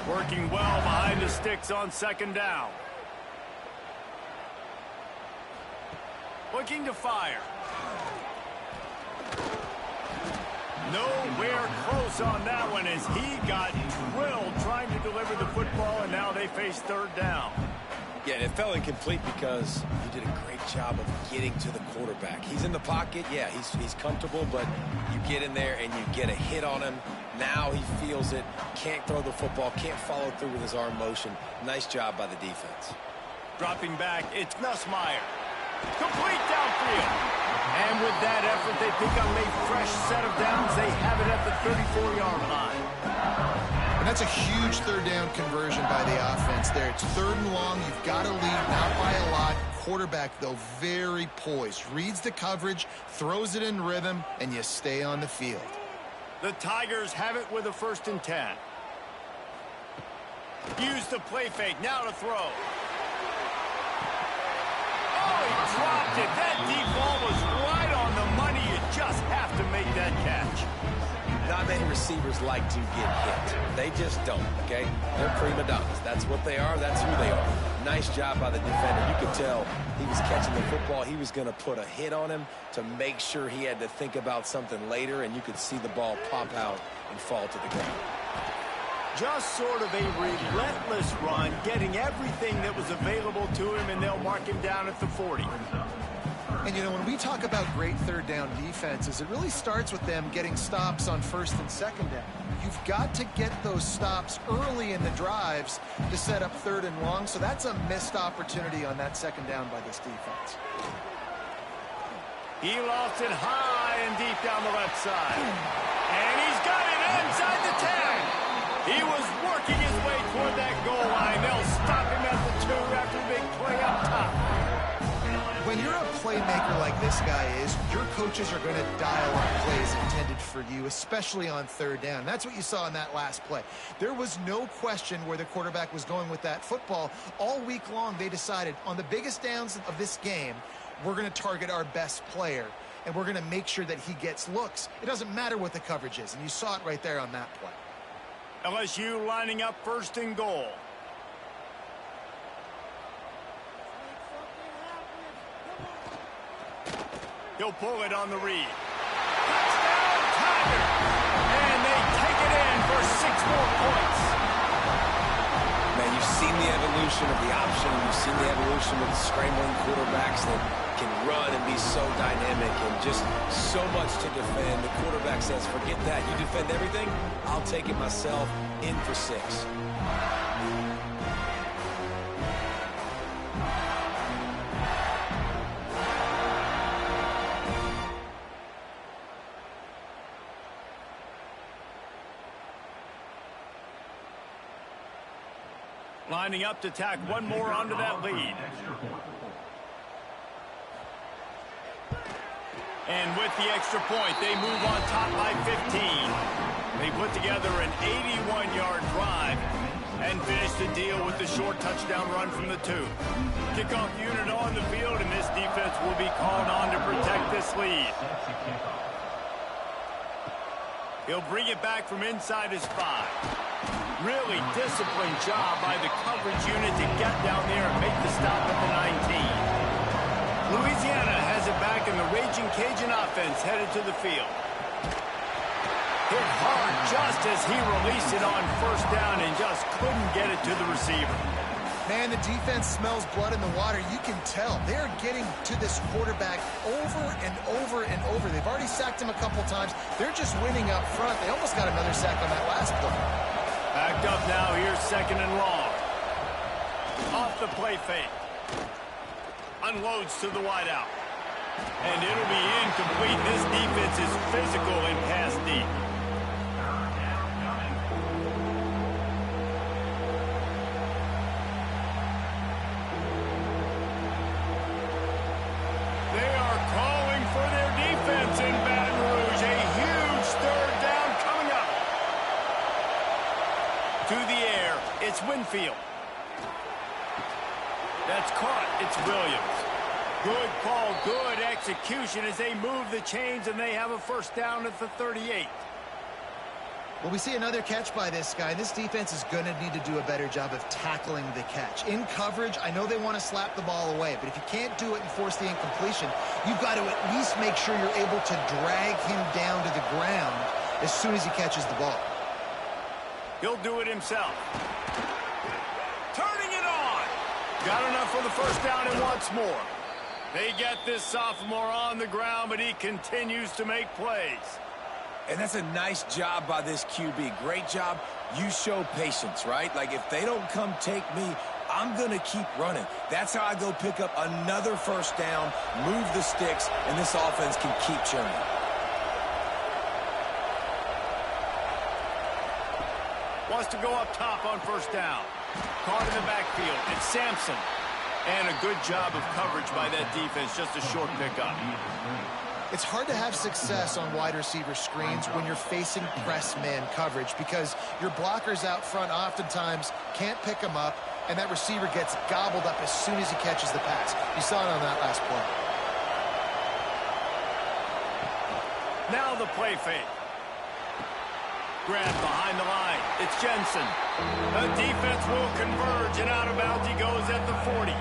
Working well behind the sticks on second down. Looking to fire. Nowhere close on that one as he got drilled trying to deliver the football, and now they face third down. Yeah, and it fell incomplete because you did a great job of getting to the quarterback. He's in the pocket. Yeah, he's comfortable, but you get in there and you get a hit on him. Now he feels it, can't throw the football, can't follow through with his arm motion. Nice job by the defense. Dropping back, it's Nussmeier. Complete downfield. And with that effort, they pick up a fresh set of downs. They have it at the 34-yard line. And that's a huge third down conversion by the offense there. It's 3rd and long. You've got to lead, not by a lot. Quarterback, though, very poised. Reads the coverage, throws it in rhythm, and you stay on the field. The Tigers have it with a 1st and 10. Use the play fake. Now to throw. Oh, he dropped it. That deep ball was right on the money. You just have to make that catch. Not many receivers like to get hit. They just don't, okay? They're prima donnas. That's what they are. That's who they are. Nice job by the defender. You could tell he was catching the football. He was going to put a hit on him to make sure he had to think about something later, and you could see the ball pop out and fall to the ground. Just sort of a relentless run, getting everything that was available to him, and they'll mark him down at the 40. And, you know, when we talk about great third down defenses, it really starts with them getting stops on 1st and 2nd down. You've got to get those stops early in the drives to set up 3rd and long, so that's a missed opportunity on that 2nd down by this defense. He lost it high and deep down the left side. And he's got it inside the 10. He was working his way toward that goal line. They'll stop him at the 2 after a big play up top. When you're a playmaker like this guy is, your coaches are going to dial up plays intended for you, especially on 3rd down. That's what you saw in that last play. There was no question where the quarterback was going with that football. All week long, they decided on the biggest downs of this game, we're going to target our best player, and we're going to make sure that he gets looks. It doesn't matter what the coverage is, and you saw it right there on that play. LSU lining up 1st and goal. He'll pull it on the read. Touchdown, Tiger! And they take it in for 6 more points. Man, you've seen the evolution of the option. You've seen the evolution of the scrambling quarterbacks that can run and be so dynamic and just so much to defend. The quarterback says, forget that. You defend everything, I'll take it myself. In for 6. Lining up to tack one more onto that lead. And with the extra point, they move on top by 15. They put together an 81-yard drive. and finish the deal with the short touchdown run from the 2. Kickoff unit on the field, and this defense will be called on to protect this lead. He'll bring it back from inside his 5. Really disciplined job by the coverage unit to get down there and make the stop at the 19. Louisiana has it back, and the Raging Cajun offense headed to the field. Hit hard just as he released it on first down and just couldn't get it to the receiver. Man, the defense smells blood in the water. You can tell. They're getting to this quarterback over and over and over. They've already sacked him a couple times. They're just winning up front. They almost got another sack on that last play. Backed up now. Here's 2nd and long. Off the play fake. Unloads to the wideout. And it'll be incomplete. This defense is physical and pass deep. They are calling for their defense in Baton Rouge. A huge 3rd down coming up. To the air, it's Winfield. That's caught. It's Williams. Good call, good execution as they move the chains, and they have a 1st down at the 38. Well, we see another catch by this guy. This defense is going to need to do a better job of tackling the catch. In coverage, I know they want to slap the ball away, but if you can't do it and force the incompletion, you've got to at least make sure you're able to drag him down to the ground as soon as he catches the ball. He'll do it himself. Turning it on. Got enough for the 1st down and wants more. They get this sophomore on the ground, but he continues to make plays. And that's a nice job by this QB. Great job. You show patience, right? Like, if they don't come take me, I'm going to keep running. That's how I go pick up another 1st down, move the sticks, and this offense can keep churning. Wants to go up top on 1st down. Caught in the backfield. It's Sampson. And a good job of coverage by that defense. Just a short pickup. It's hard to have success on wide receiver screens when you're facing press man coverage because your blockers out front oftentimes can't pick them up, and that receiver gets gobbled up as soon as he catches the pass. You saw it on that last play. Now the play fake. Grab behind the line. It's Jensen. The defense will converge, and out of bounds he goes at the 40.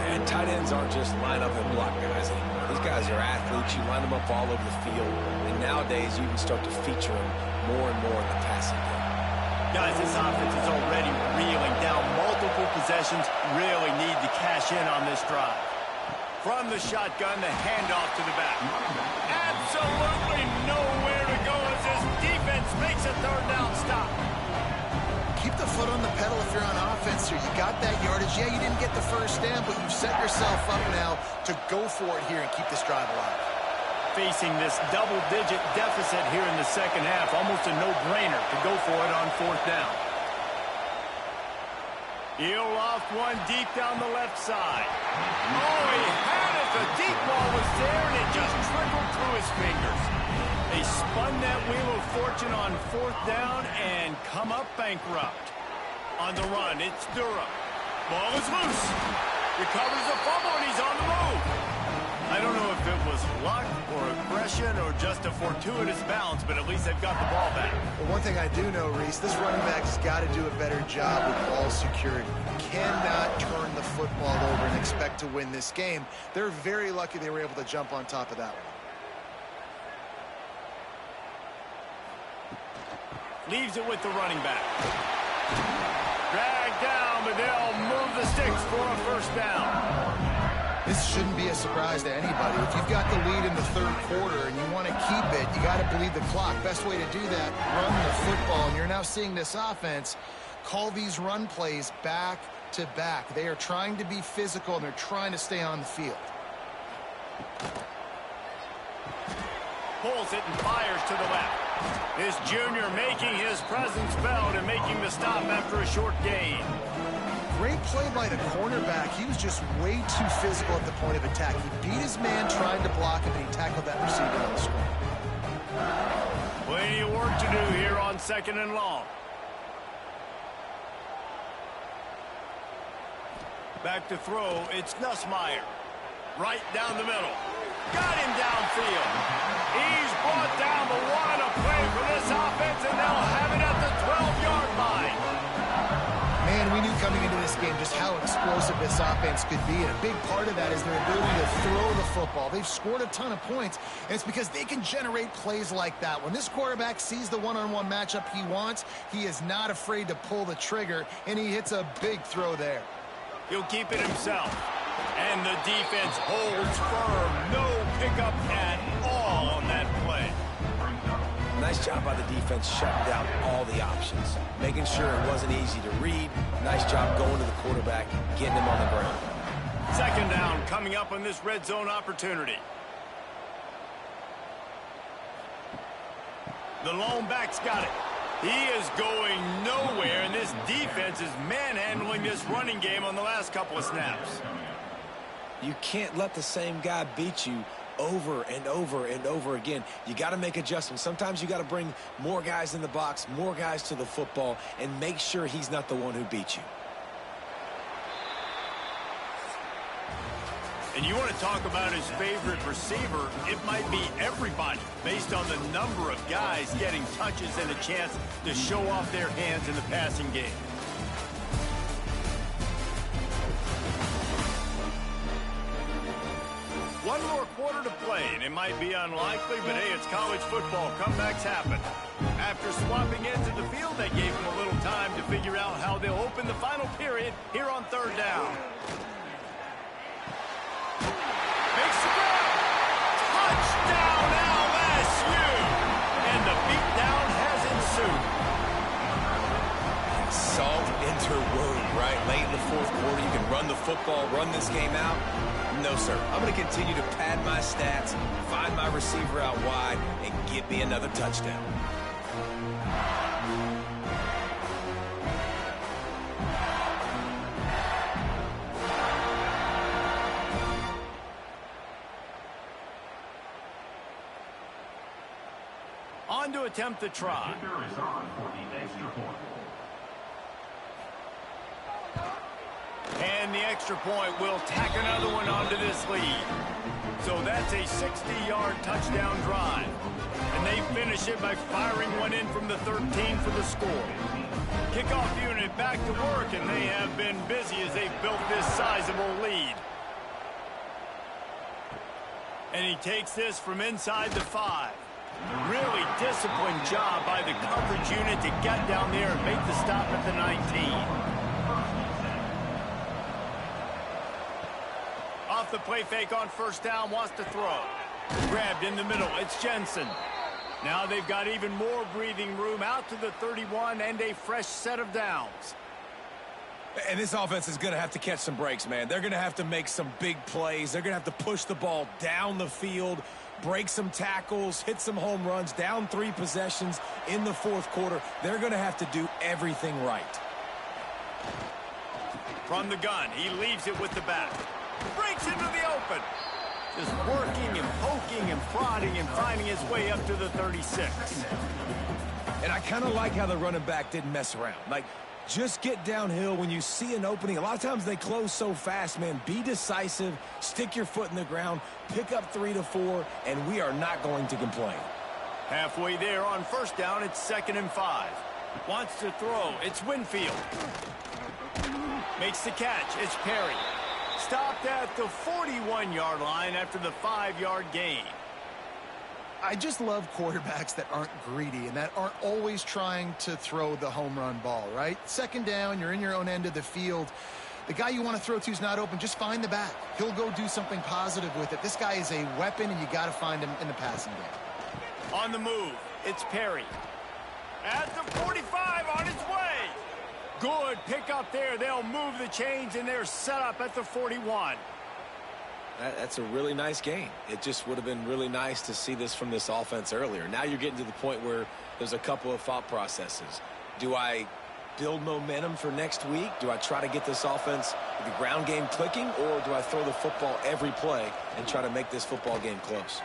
And tight ends aren't just line up and block guys anymore. These guys are athletes. You line them up all over the field. And nowadays, you can start to feature them more and more in the passing game. Guys, this offense is already reeling down multiple possessions. Really need to cash in on this drive. From the shotgun, the handoff to the back. Absolutely nowhere to go as this defense makes a 3rd down stop. Keep the foot on the pedal if you're on offense here. You got that yardage. Yeah, you didn't get the 1st down, but you've set yourself up now to go for it here and keep this drive alive. Facing this double-digit deficit here in the 2nd half, almost a no-brainer to go for it on 4th down. He'll loft one deep down the left side. Oh, he had it. The deep ball was there, and it just trickled through his fingers. They spun that wheel of fortune on 4th down and come up bankrupt. On the run, it's Durham. Ball is loose. Recovers the fumble, and he's on the move. I don't know if it was luck or aggression or just a fortuitous bounce, but at least they've got the ball back. Well, one thing I do know, Reese, this running back has got to do a better job with ball security. Cannot turn the football over and expect to win this game. They're very lucky they were able to jump on top of that one. Leaves it with the running back. Dragged down, but they'll move the sticks for a 1st down. This shouldn't be a surprise to anybody. If you've got the lead in the 3rd quarter and you want to keep it, you got to bleed the clock. Best way to do that, run the football. And you're now seeing this offense call these run plays back to back. They are trying to be physical, and they're trying to stay on the field. Pulls it and fires to the left. This junior making his presence felt and making the stop after a short gain. Great play by the cornerback. He was just way too physical at the point of attack. He beat his man trying to block him, and he tackled that receiver on the screen. Plenty of work to do here on 2nd and long. Back to throw, it's Nussmeier. Right down the middle. Got him downfield. He's brought down the one. A play for this offense, and they'll have it at the 12-yard line. Man, we knew coming into this game just how explosive this offense could be, and a big part of that is their ability to throw the football. They've scored a ton of points, and it's because they can generate plays like that. When this quarterback sees the one-on-one matchup he wants, he is not afraid to pull the trigger, and he hits a big throw there. He'll keep it himself. And the defense holds firm. No pickup at all on that play. Nice job by the defense shutting down all the options, making sure it wasn't easy to read. Nice job going to the quarterback, getting him on the ground. Second down coming up on this red zone opportunity. The lone back's got it. He is going nowhere, and this defense is manhandling this running game on the last couple of snaps. You can't let the same guy beat you over and over and over again. You got to make adjustments. Sometimes you got to bring more guys in the box, more guys to the football, and make sure he's not the one who beats you. And you want to talk about his favorite receiver, it might be everybody, based on the number of guys getting touches and a chance to show off their hands in the passing game. One more quarter to play, and it might be unlikely, but hey, it's college football. Comebacks happen. After swapping ends of the field, that gave them a little time to figure out how they'll open the final period here on third down. Makes the grab. Touchdown, LSU! And the beatdown has ensued. Salt into wound, right? Late in the fourth quarter, you can run the football, run this game out. No, sir. I'm going to continue to pad my stats, find my receiver out wide, and get me another touchdown. On to attempt the try. And the extra point will tack another one onto this lead. So that's a 60-yard touchdown drive. And they finish it by firing one in from the 13 for the score. Kickoff unit back to work, and they have been busy as they've built this sizable lead. And he takes this from inside the 5. Really disciplined job by the coverage unit to get down there and make the stop at the 19. Off the play fake on first down, wants to throw. Grabbed in the middle, it's Jensen. Now they've got even more breathing room out to the 31 and a fresh set of downs. And this offense is going to have to catch some breaks, man. They're going to have to make some big plays. They're going to have to push the ball down the field, break some tackles, hit some home runs, down 3 possessions in the fourth quarter. They're going to have to do everything right. From the gun, he leaves it with the back. Breaks into the open. Just working and poking and prodding and finding his way up to the 36. And I kind of like how the running back didn't mess around. Like, just get downhill when you see an opening. A lot of times they close so fast, man. Be decisive, stick your foot in the ground, pick up 3 to 4, and we are not going to complain. Halfway there on first down, it's 2nd and 5. Wants to throw, it's Winfield. Makes the catch, it's Perry. Stopped at the 41-yard line after the 5-yard gain. I just love quarterbacks that aren't greedy and that aren't always trying to throw the home run ball, right? Second down, you're in your own end of the field. The guy you want to throw to is not open. Just find the back. He'll go do something positive with it. This guy is a weapon, and you got to find him in the passing game. On the move, it's Perry. At the 45, on his way. Good pick up there. They'll move the chains, and they're set up at the 41. That's a really nice game. It just would have been really nice to see this from this offense earlier. Now you're getting to the point where there's a couple of thought processes. Do I build momentum for next week? Do I try to get this offense, the ground game clicking, or do I throw the football every play and try to make this football game close?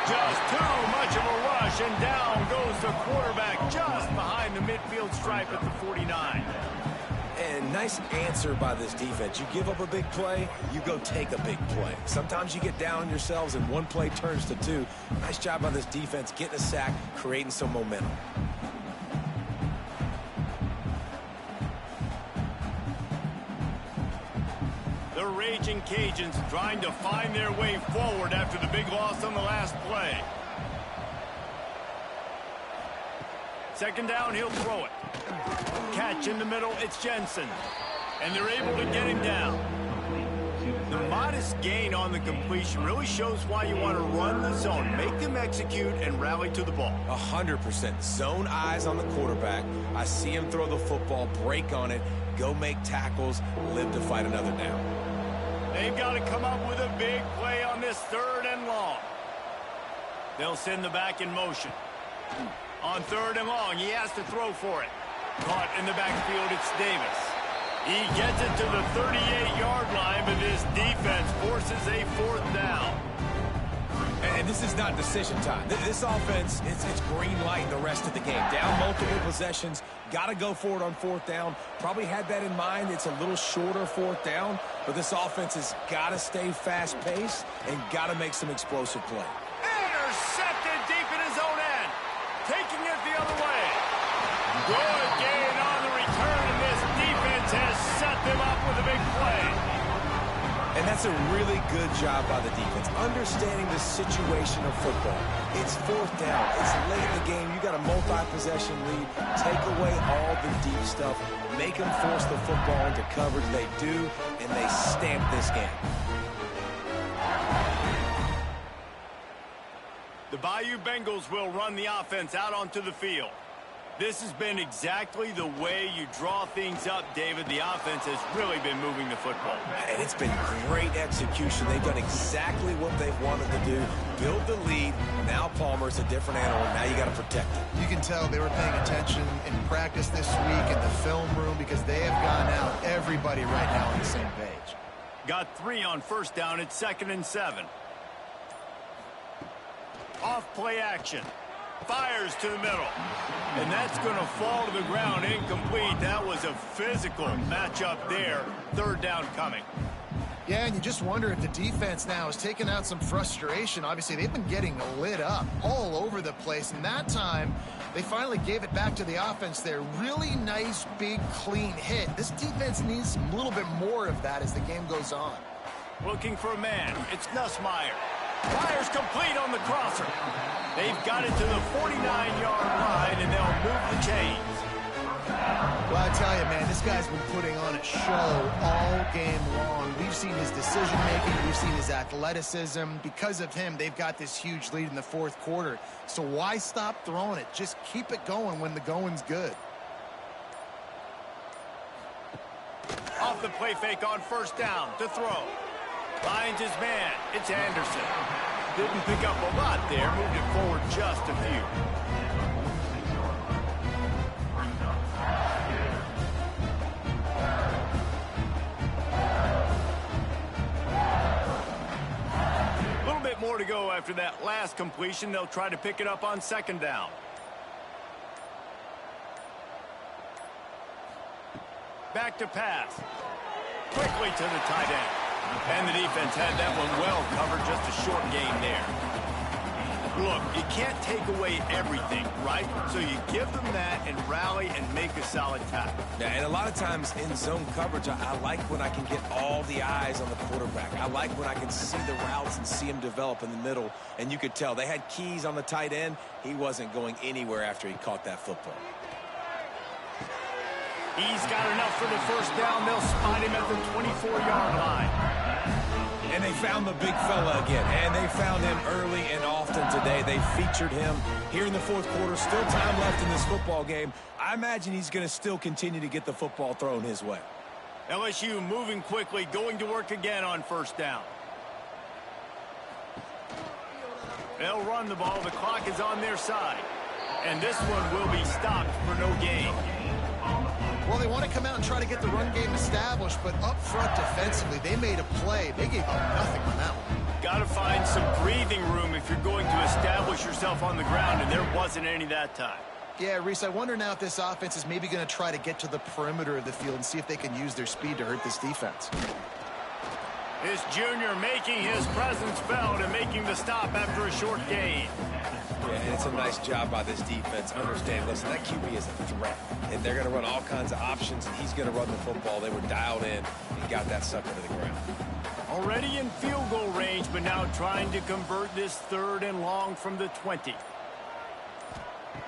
Just too much of a rush, and down goes the quarterback just behind the midfield stripe at the 49. And And nice answer by this defense. You give up a big play, you go take a big play. Sometimes you get down on yourselves and one play turns to two. Nice job by this defense getting a sack, creating some momentum. The Raging Cajuns trying to find their way forward after the big loss on the last play. Second down, he'll throw it. Catch in the middle, it's Jensen. And they're able to get him down. The modest gain on the completion really shows why you want to run the zone. Make them execute and rally to the ball. 100%. Zone eyes on the quarterback. I see him throw the football, break on it, go make tackles, live to fight another down. They've got to come up with a big play on this 3rd and long. They'll send the back in motion. On 3rd and long, he has to throw for it. Caught in the backfield, it's Davis. He gets it to the 38-yard line, but this defense forces a 4th down. And this is not decision time. This offense, it's green light the rest of the game. Down multiple possessions, got to go for it on 4th down. Probably had that in mind. It's a little shorter 4th down, but this offense has got to stay fast-paced and got to make some explosive play. Intercepted deep in his own end. Taking it the other way. Good gain on the return, and this defense has set them up with a big play. And that's a really good job by the defense, understanding the situation of football. It's 4th down. It's late in the game. You got a multi-possession lead. Take away all the deep stuff. Make them force the football into coverage. They do, and they stamp this game. The Bayou Bengals will run the offense out onto the field. This has been exactly the way you draw things up, David. The offense has really been moving the football. And it's been great execution. They've done exactly what they've wanted to do. Build the lead. Now Palmer's a different animal. Now you got to protect it. You can tell they were paying attention in practice this week in the film room because they have gone out everybody right now on the same page. Got 3 on 1st down. It's 2nd and 7. Off play action. Fires to the middle. And that's going to fall to the ground incomplete. That was a physical matchup there. 3rd down coming. Yeah, and you just wonder if the defense now is taking out some frustration. Obviously, they've been getting lit up all over the place. And that time, they finally gave it back to the offense there. Really nice, big, clean hit. This defense needs a little bit more of that as the game goes on. Looking for a man. It's Nussmeier. Fires complete on the crosser. They've got it to the 49-yard line, and they'll move the chains. Well, I tell you, man, this guy's been putting on a show all game long. We've seen his decision-making. We've seen his athleticism. Because of him, they've got this huge lead in the 4th quarter. So why stop throwing it? Just keep it going when the going's good. Off the play fake on 1st down to throw. Finds his man. It's Anderson. Didn't pick up a lot there. Moved it forward just a few. A little bit more to go after that last completion. They'll try to pick it up on 2nd down. Back to pass. Quickly to the tight end. And the defense had that one well covered, just a short gain there. Look, you can't take away everything, right? So you give them that and rally and make a solid tackle. Yeah, and a lot of times in zone coverage, I like when I can get all the eyes on the quarterback. I like when I can see the routes and see him develop in the middle. And you could tell they had keys on the tight end. He wasn't going anywhere after he caught that football. He's got enough for the 1st down. They'll spot him at the 24-yard line. And they found the big fella again. And they found him early and often today. They featured him here in the 4th quarter. Still time left in this football game. I imagine he's going to still continue to get the football thrown his way. LSU moving quickly, going to work again on 1st down. They'll run the ball. The clock is on their side. And this one will be stopped for no gain. Well, they want to come out and try to get the run game established, but up front defensively, they made a play. They gave up nothing on that one. Got to find some breathing room if you're going to establish yourself on the ground, and there wasn't any that time. Yeah, Reese, I wonder now if this offense is maybe going to try to get to the perimeter of the field and see if they can use their speed to hurt this defense. This junior making his presence felt and making the stop after a short gain. Yeah, and it's a nice job by this defense. Understand, listen, that QB is a threat, and they're going to run all kinds of options, and he's going to run the football. They were dialed in and got that sucker to the ground. Already in field goal range, but now trying to convert this 3rd and long from the 20.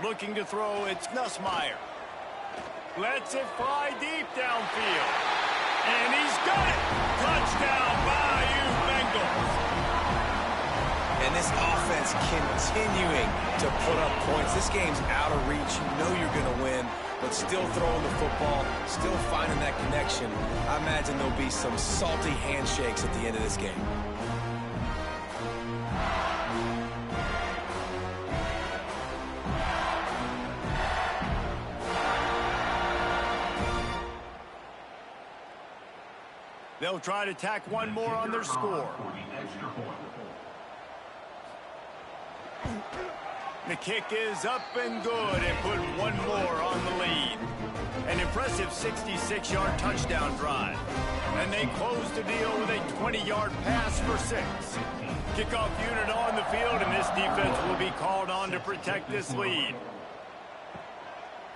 Looking to throw, it's Nussmeier. Lets it fly deep downfield. And he's got it! Touchdown, Bayou Bengals! And this offense continuing to put up points. This game's out of reach. You know you're going to win, but still throwing the football, still finding that connection. I imagine there'll be some salty handshakes at the end of this game. They'll try to tack one more on their score. The kick is up and good and put one more on the lead. An impressive 66-yard touchdown drive. And they close the deal with a 20-yard pass for 6. Kickoff unit on the field, and this defense will be called on to protect this lead.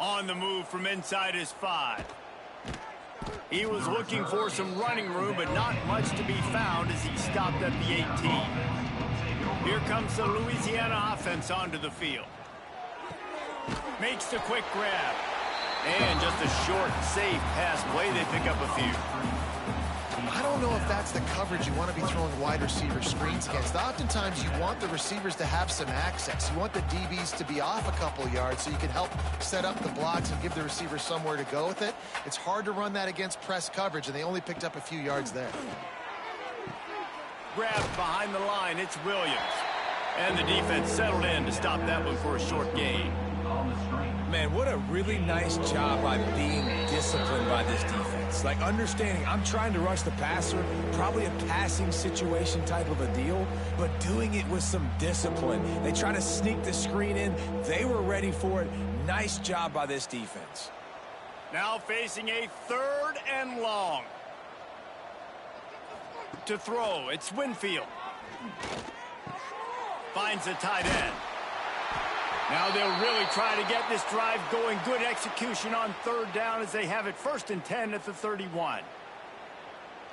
On the move from inside his 5. He was looking for some running room, but not much to be found as he stopped at the 18. Here comes the Louisiana offense onto the field. Makes the quick grab. And just a short, safe pass play. They pick up a few. I don't know if that's the coverage you want to be throwing wide receiver screens against. Oftentimes, you want the receivers to have some access. You want the DBs to be off a couple yards so you can help set up the blocks and give the receiver somewhere to go with it. It's hard to run that against press coverage, and they only picked up a few yards there. Grabbed behind the line, it's Williams. And the defense settled in to stop that one for a short gain. Man, what a really nice job by being disciplined by this defense. Like, understanding I'm trying to rush the passer, probably a passing situation type of a deal, but doing it with some discipline. They try to sneak the screen in. They were ready for it. Nice job by this defense. Now facing a 3rd and long. To throw, it's Winfield. Finds the tight end. Now they'll really try to get this drive going. Good execution on 3rd down as they have it 1st and 10 at the 31.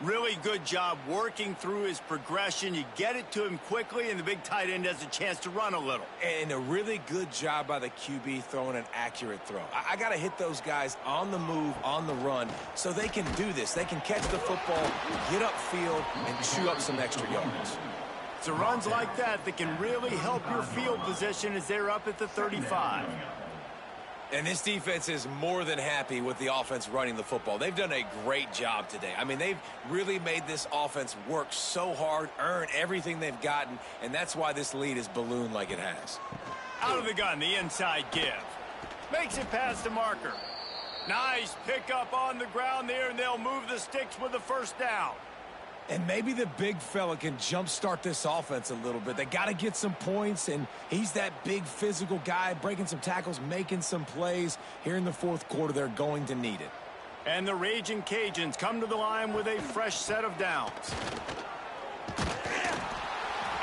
Really good job working through his progression. You get it to him quickly, and the big tight end has a chance to run a little. And a really good job by the QB throwing an accurate throw. I got to hit those guys on the move, on the run, so they can do this. They can catch the football, get upfield, and chew up some extra yards. So runs like that can really help your field position as they're up at the 35. And this defense is more than happy with the offense running the football. They've done a great job today. I mean, they've really made this offense work so hard, earn everything they've gotten, and that's why this lead is ballooned like it has. Out of the gun, the inside give. Makes it past the marker. Nice pickup on the ground there, and they'll move the sticks with the 1st down. And maybe the big fella can jumpstart this offense a little bit. They got to get some points, and he's that big physical guy, breaking some tackles, making some plays. Here in the 4th quarter, they're going to need it. And the Raging Cajuns come to the line with a fresh set of downs.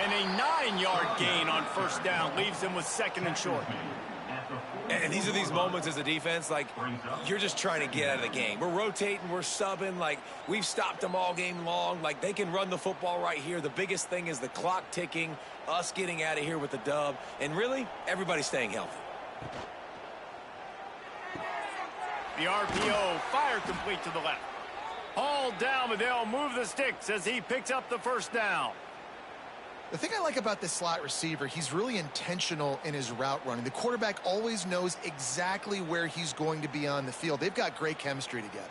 And a 9-yard gain on 1st down leaves them with 2nd and short. And these are these moments as a defense, like, you're just trying to get out of the game. We're rotating, we're subbing, like, we've stopped them all game long. Like, they can run the football right here. The biggest thing is the clock ticking, us getting out of here with the dub, and really, everybody staying healthy. The RPO, fire complete to the left. Hauled down, but they'll move the sticks as he picks up the 1st down. The thing I like about this slot receiver, he's really intentional in his route running. The quarterback always knows exactly where he's going to be on the field. They've got great chemistry together.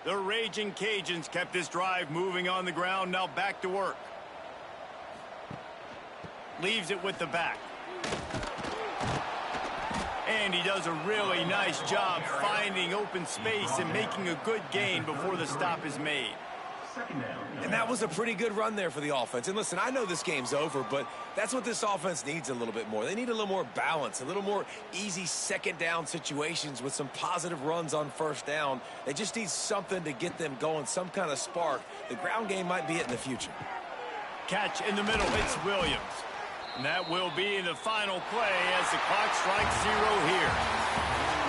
The Raging Cajuns kept this drive moving on the ground. Now back to work. Leaves it with the back. And he does a really nice job finding open space and making a good gain before the stop is made. And that was a pretty good run there for the offense. And listen, I know this game's over, but that's what this offense needs a little bit more. They need a little more balance, a little more easy second down situations with some positive runs on first down. They just need something to get them going, some kind of spark. The ground game might be it in the future. Catch in the middle. It's Williams. And that will be the final play as the clock strikes 0 here.